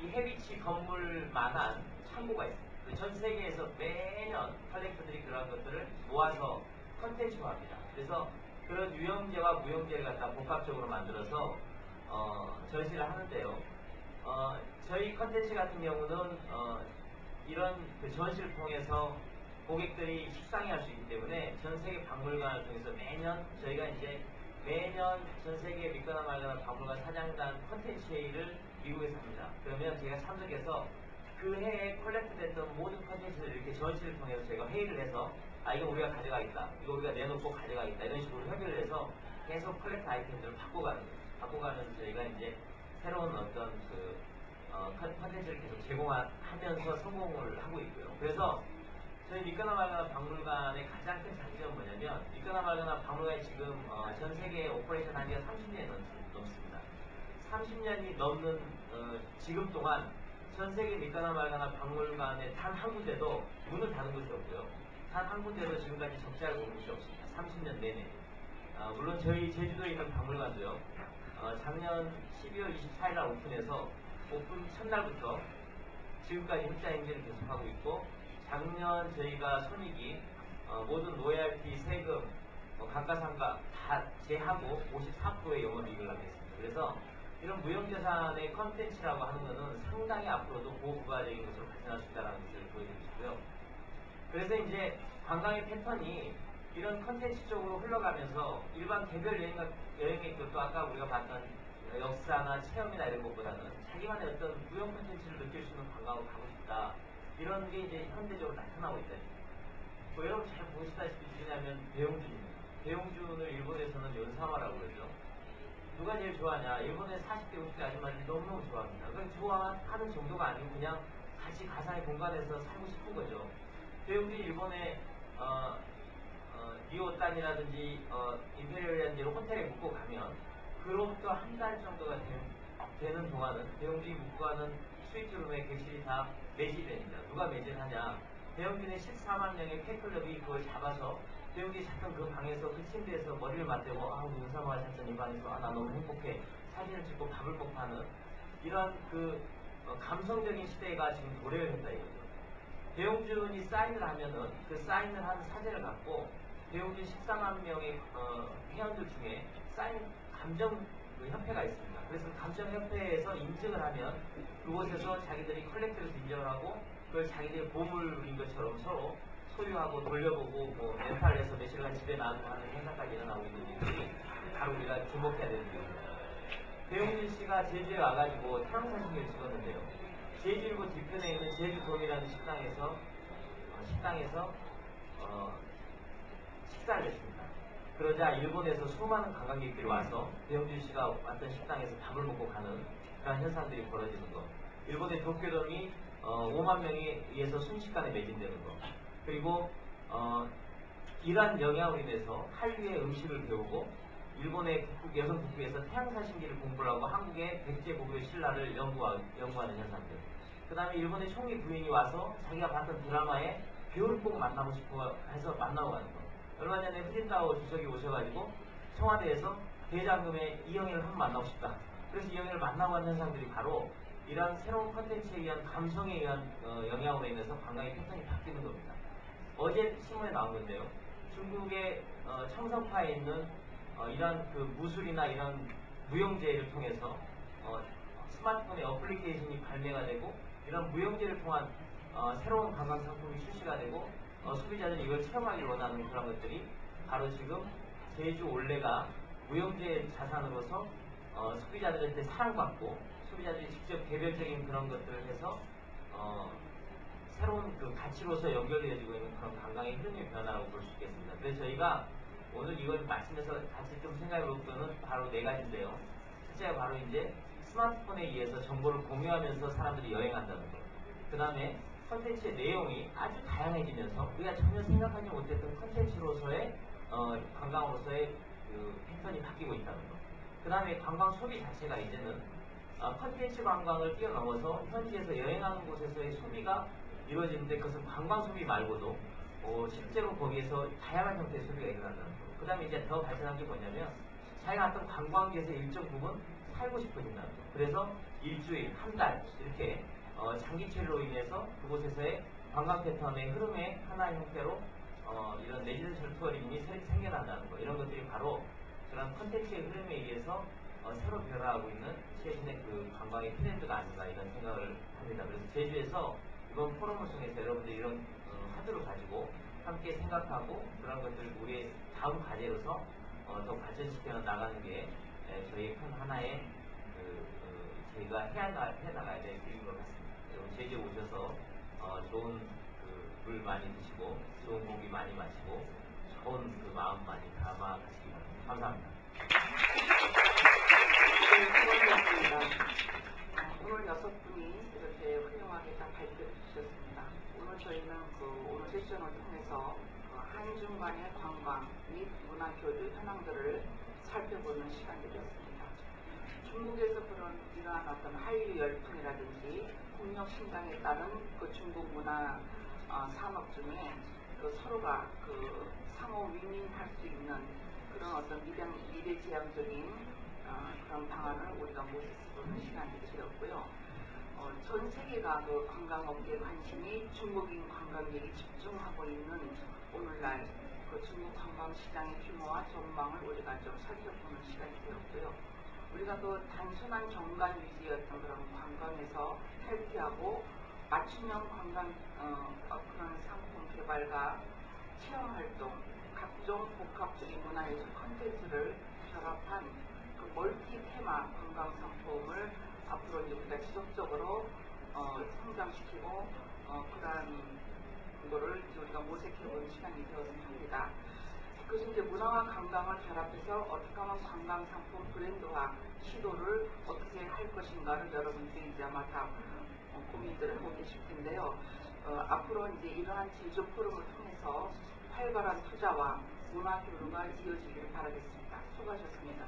이 해위치 건물만한 창고가 있습니다. 전 세계에서 매년 컬렉터들이 그런 것들을 모아서 컨텐츠화합니다. 그래서 그런 유형제와 무형제를 갖다 복합적으로 만들어서 전시를 하는데요. 저희 컨텐츠 같은 경우는 이런 그 전시를 통해서 고객들이 식상해 할 수 있기 때문에 전 세계 박물관을 통해서 매년 저희가 이제 매년 전 세계 밑가나 말가나 박물관 사장단 컨텐츠 회의를 미국에서 합니다. 그러면 제가 참석해서 그 해에 컬렉트됐던 모든 컨텐츠를 이렇게 전시를 통해서 저희가 회의를 해서 이거 우리가 가져가겠다, 이거 우리가 내놓고 가져가겠다, 이런 식으로 협의를 해서 계속 컬렉트 아이템들을 바꿔가는 저희가 이제 새로운 어떤 컨텐츠를 계속 제공하면서 성공을 하고 있고요. 그래서 저희 믿거나 말거나 박물관의 가장 큰 장점은 뭐냐면, 믿거나 말거나 박물관이 지금 전 세계에 오퍼레이션 한 지가 30년이 넘습니다. 30년이 넘는 지금 동안 전 세계 믿거나 말거나 박물관의 단 한 군데도 문을 닫은 곳이 없고요. 단 한 군데도 지금까지 적자를 본 곳이 없습니다. 30년 내내. 물론 저희 제주도에 있는 박물관도요. 작년 12월 24일 날 오픈해서 오픈 첫날부터 지금까지 흑자 행진을 계속하고 있고, 작년 저희가 손익이 모든 로얄티, 세금, 감가상각 다 제하고 54%의 영업이익을 하게 했습니다. 그래서 이런 무형자산의 컨텐츠라고 하는 것은 상당히 앞으로도 고부가적인 것으로 발전할 수 있다는 것을 보여드리고 싶고요. 그래서 이제 관광의 패턴이 이런 컨텐츠 쪽으로 흘러가면서 일반 개별 여행객들도 아까 우리가 봤던 역사나 체험이나 이런 것보다는 자기만의 어떤 무형 컨텐츠를 느낄 수 있는 관광을 가고 싶다, 이런 게 이제 현대적으로 나타나고 있다. 여러분 잘 보시다시피 누구냐면 배용준입니다. 배용준을 일본에서는 연사마라고 그러죠. 누가 제일 좋아하냐? 일본의 40대, 50대 아줌마들이 너무너무 좋아합니다. 그건 좋아하는 정도가 아니고 그냥 같이 가상의 공간에서 살고 싶은 거죠. 배용준이 일본의 리오탄이라든지 임페리얼이라든지 호텔에 묵고 가면 그로부터 한 달 정도가 되는 동안은 배용준이 묵고 가는 스위트룸의 객실이 다 매진됩니다. 누가 매진하냐? 배용준의 14만 명의 팬클럽이 그걸 잡아서 배용준이 잤던 그 방에서, 그 침대에서 머리를 맞대고 우리 은사마가 잤던 이 방에서 나 너무 행복해, 사진을 찍고 밥을 먹고 하는 이런 감성적인 시대가 지금 도래를 했다 이거죠. 배용준이 사인을 하면은 그 사인을 한 사진을 갖고 배용준 14만 명의 회원들 중에 사인 감정 협회가 있습니다. 그래서 감정협회에서 인증을 하면 그곳에서 자기들이 컬렉트를 인정을 하고 그걸 자기들의 보물인 것처럼 서로 소유하고 돌려보고 렌탈해서 며칠간 집에 놔두고 하는 행사까지 일어나고 있는 일들이 바로 우리가 주목해야 되는 일입니다. 배용준 씨가 제주에 와가지고 태양사신기를 찍었는데요. 제주일보 뒤편에 있는 제주돔이라는 식당에서 식사를 했습니다. 그러자 일본에서 수많은 관광객들이 와서 배용준 씨가 왔던 식당에서 밥을 먹고 가는 그런 현상들이 벌어지는 것, 일본의 도쿄돔이 5만 명에 의해서 순식간에 매진되는 것, 그리고 이러한 영향으로 인해서 한류의 음식을 배우고 일본의 여성 국부에서 태양사신기를 공부를 하고 한국의 백제 고구려 신라를 연구하는 현상들, 그 다음에 일본의 총리 부인이 와서 자기가 봤던 드라마에 배우를 꼭 만나고 싶어 해서 만나고 가는 것, 얼마 전에 후진타오 주석이 오셔가지고 청와대에서 대장금의 이영애를 한번 만나고 싶다, 그래서 이영애를 만나고 하는 현상들이 바로 이러한 새로운 컨텐츠에 의한 감성에 의한 영향으로 인해서 관광의 패턴이 바뀌는 겁니다. 어제 신문에 나온 건데요. 중국의 청성파에 있는 이런 무술이나 이런 무용제를 통해서 스마트폰의 어플리케이션이 발매가 되고 이런 무용제를 통한 새로운 관광 상품이 출시가 되고 소비자들이 이걸 체험하기 원하는 그런 것들이 바로 지금 제주 올레가 무용제 자산으로서 소비자들한테 사랑받고 소비자들이 직접 개별적인 그런 것들을 해서 새로운 가치로서 연결되어지고 있는 그런 관광의 흐름의 변화라고 볼 수 있겠습니다. 그래서 저희가 오늘 이걸 마치면서 같이 좀 생각해 볼 거는 바로 네 가지인데요. 첫째가 바로 이제 스마트폰에 의해서 정보를 공유하면서 사람들이 여행한다는 것. 그 다음에 컨텐츠의 내용이 아주 다양해지면서 우리가 전혀 생각하지 못했던 컨텐츠로서의 관광으로서의 패턴이 바뀌고 있다는 것. 그 다음에 관광 소비 자체가 이제는 컨텐츠 관광을 뛰어넘어서 현지에서 여행하는 곳에서의 소비가 이루어지는데 그것은 관광 소비 말고도 실제로 거기에서 다양한 형태의 소비가 일어난다는 거. 그 다음에 이제 더 발전한 게 뭐냐면 자기가 어떤 관광지에서 일정 부분 살고 싶어진다는 거. 그래서 일주일, 한 달 이렇게 장기 체류로 인해서 그곳에서의 관광 패턴의 흐름의 하나의 형태로 이런 레지던셜 투어링이 생겨난다는 거. 이런 것들이 바로 그런 컨텐츠의 흐름에 의해서 새로 변화하고 있는 최근의 관광의 트렌드가 아닌가 이런 생각을 합니다. 그래서 제주에서 이번 포럼을 통해서 여러분들이 이런 화두를 가지고 함께 생각하고 그런 것들을 우리의 다음 과제로서 더 발전시켜 나가는 게 저희 큰 하나의 저희가 해나가야 될 일인 것 같습니다. 좀 제주에 오셔서 좋은 물 많이 드시고 좋은 공기 많이 마시고 좋은 마음 많이 담아 가시기 바랍니다. 감사합니다. 오늘 6분이 이렇게 훌륭하게 다 발표해 주셨습니다. 오늘 저희는 오늘 세션을 통해서 한중간의 관광 및 문화교류 현황들을 살펴보는 시간이었습니다. 중국에서 그런 이러한 어떤 한류 열풍이라든지 국력 신장에 따른 중국 문화 산업 중에 서로가 상호 윈윈할 수 있는 그런 어떤 미래지향적인 그런 방안을 우리가 모색해보는 시간이 되었고요. 전 세계가 관광업계에 관심이 중국인 관광객이 집중하고 있는 오늘날 중국 관광시장의 규모와 전망을 우리가 좀 살펴보는 시간이 되었고요. 우리가 단순한 정관 위주였던 그런 관광에서 탈피하고 맞춤형 관광 그런 상품 개발과 체험활동, 각종 복합적인 문화예술 콘텐츠를 결합한 멀티 테마 관광 상품을 앞으로 우리가 지속적으로 성장시키고 그러한 거를 우리가 모색해보는 시간이 되었으면 합니다. 그것이 이제 문화와 관광을 결합해서 어떻게 하면 관광 상품 브랜드화 시도를 어떻게 할 것인가를 여러분들이 이제 아마 다 고민들을 하고 계실 텐데요. 앞으로 이제 이러한 제조 포럼을 통해서 활발한 투자와 문화 교류가 이어지기를 바라겠습니다. 수고하셨습니다.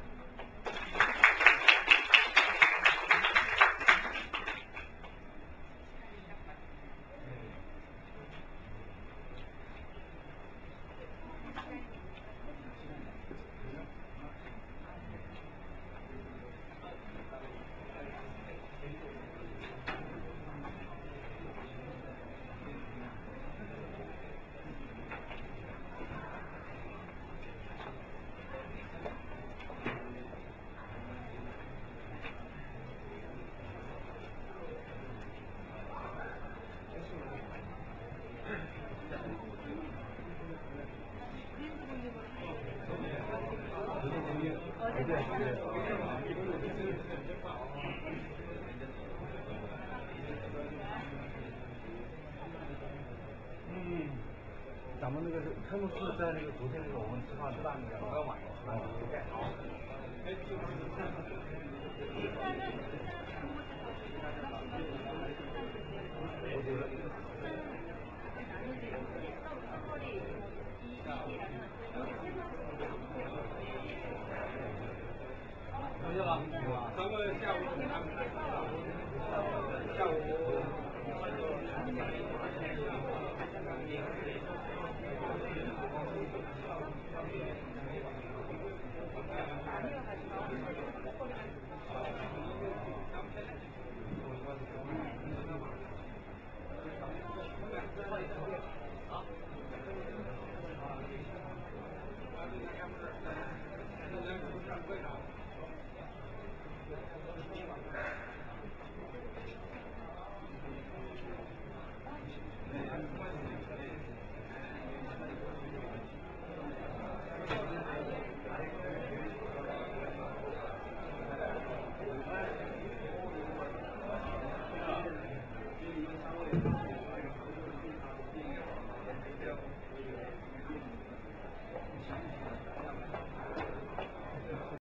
咱们那个科目四在那个昨天那个我们吃饭吃到那个很晚我觉得同意了，咱们下午安排下午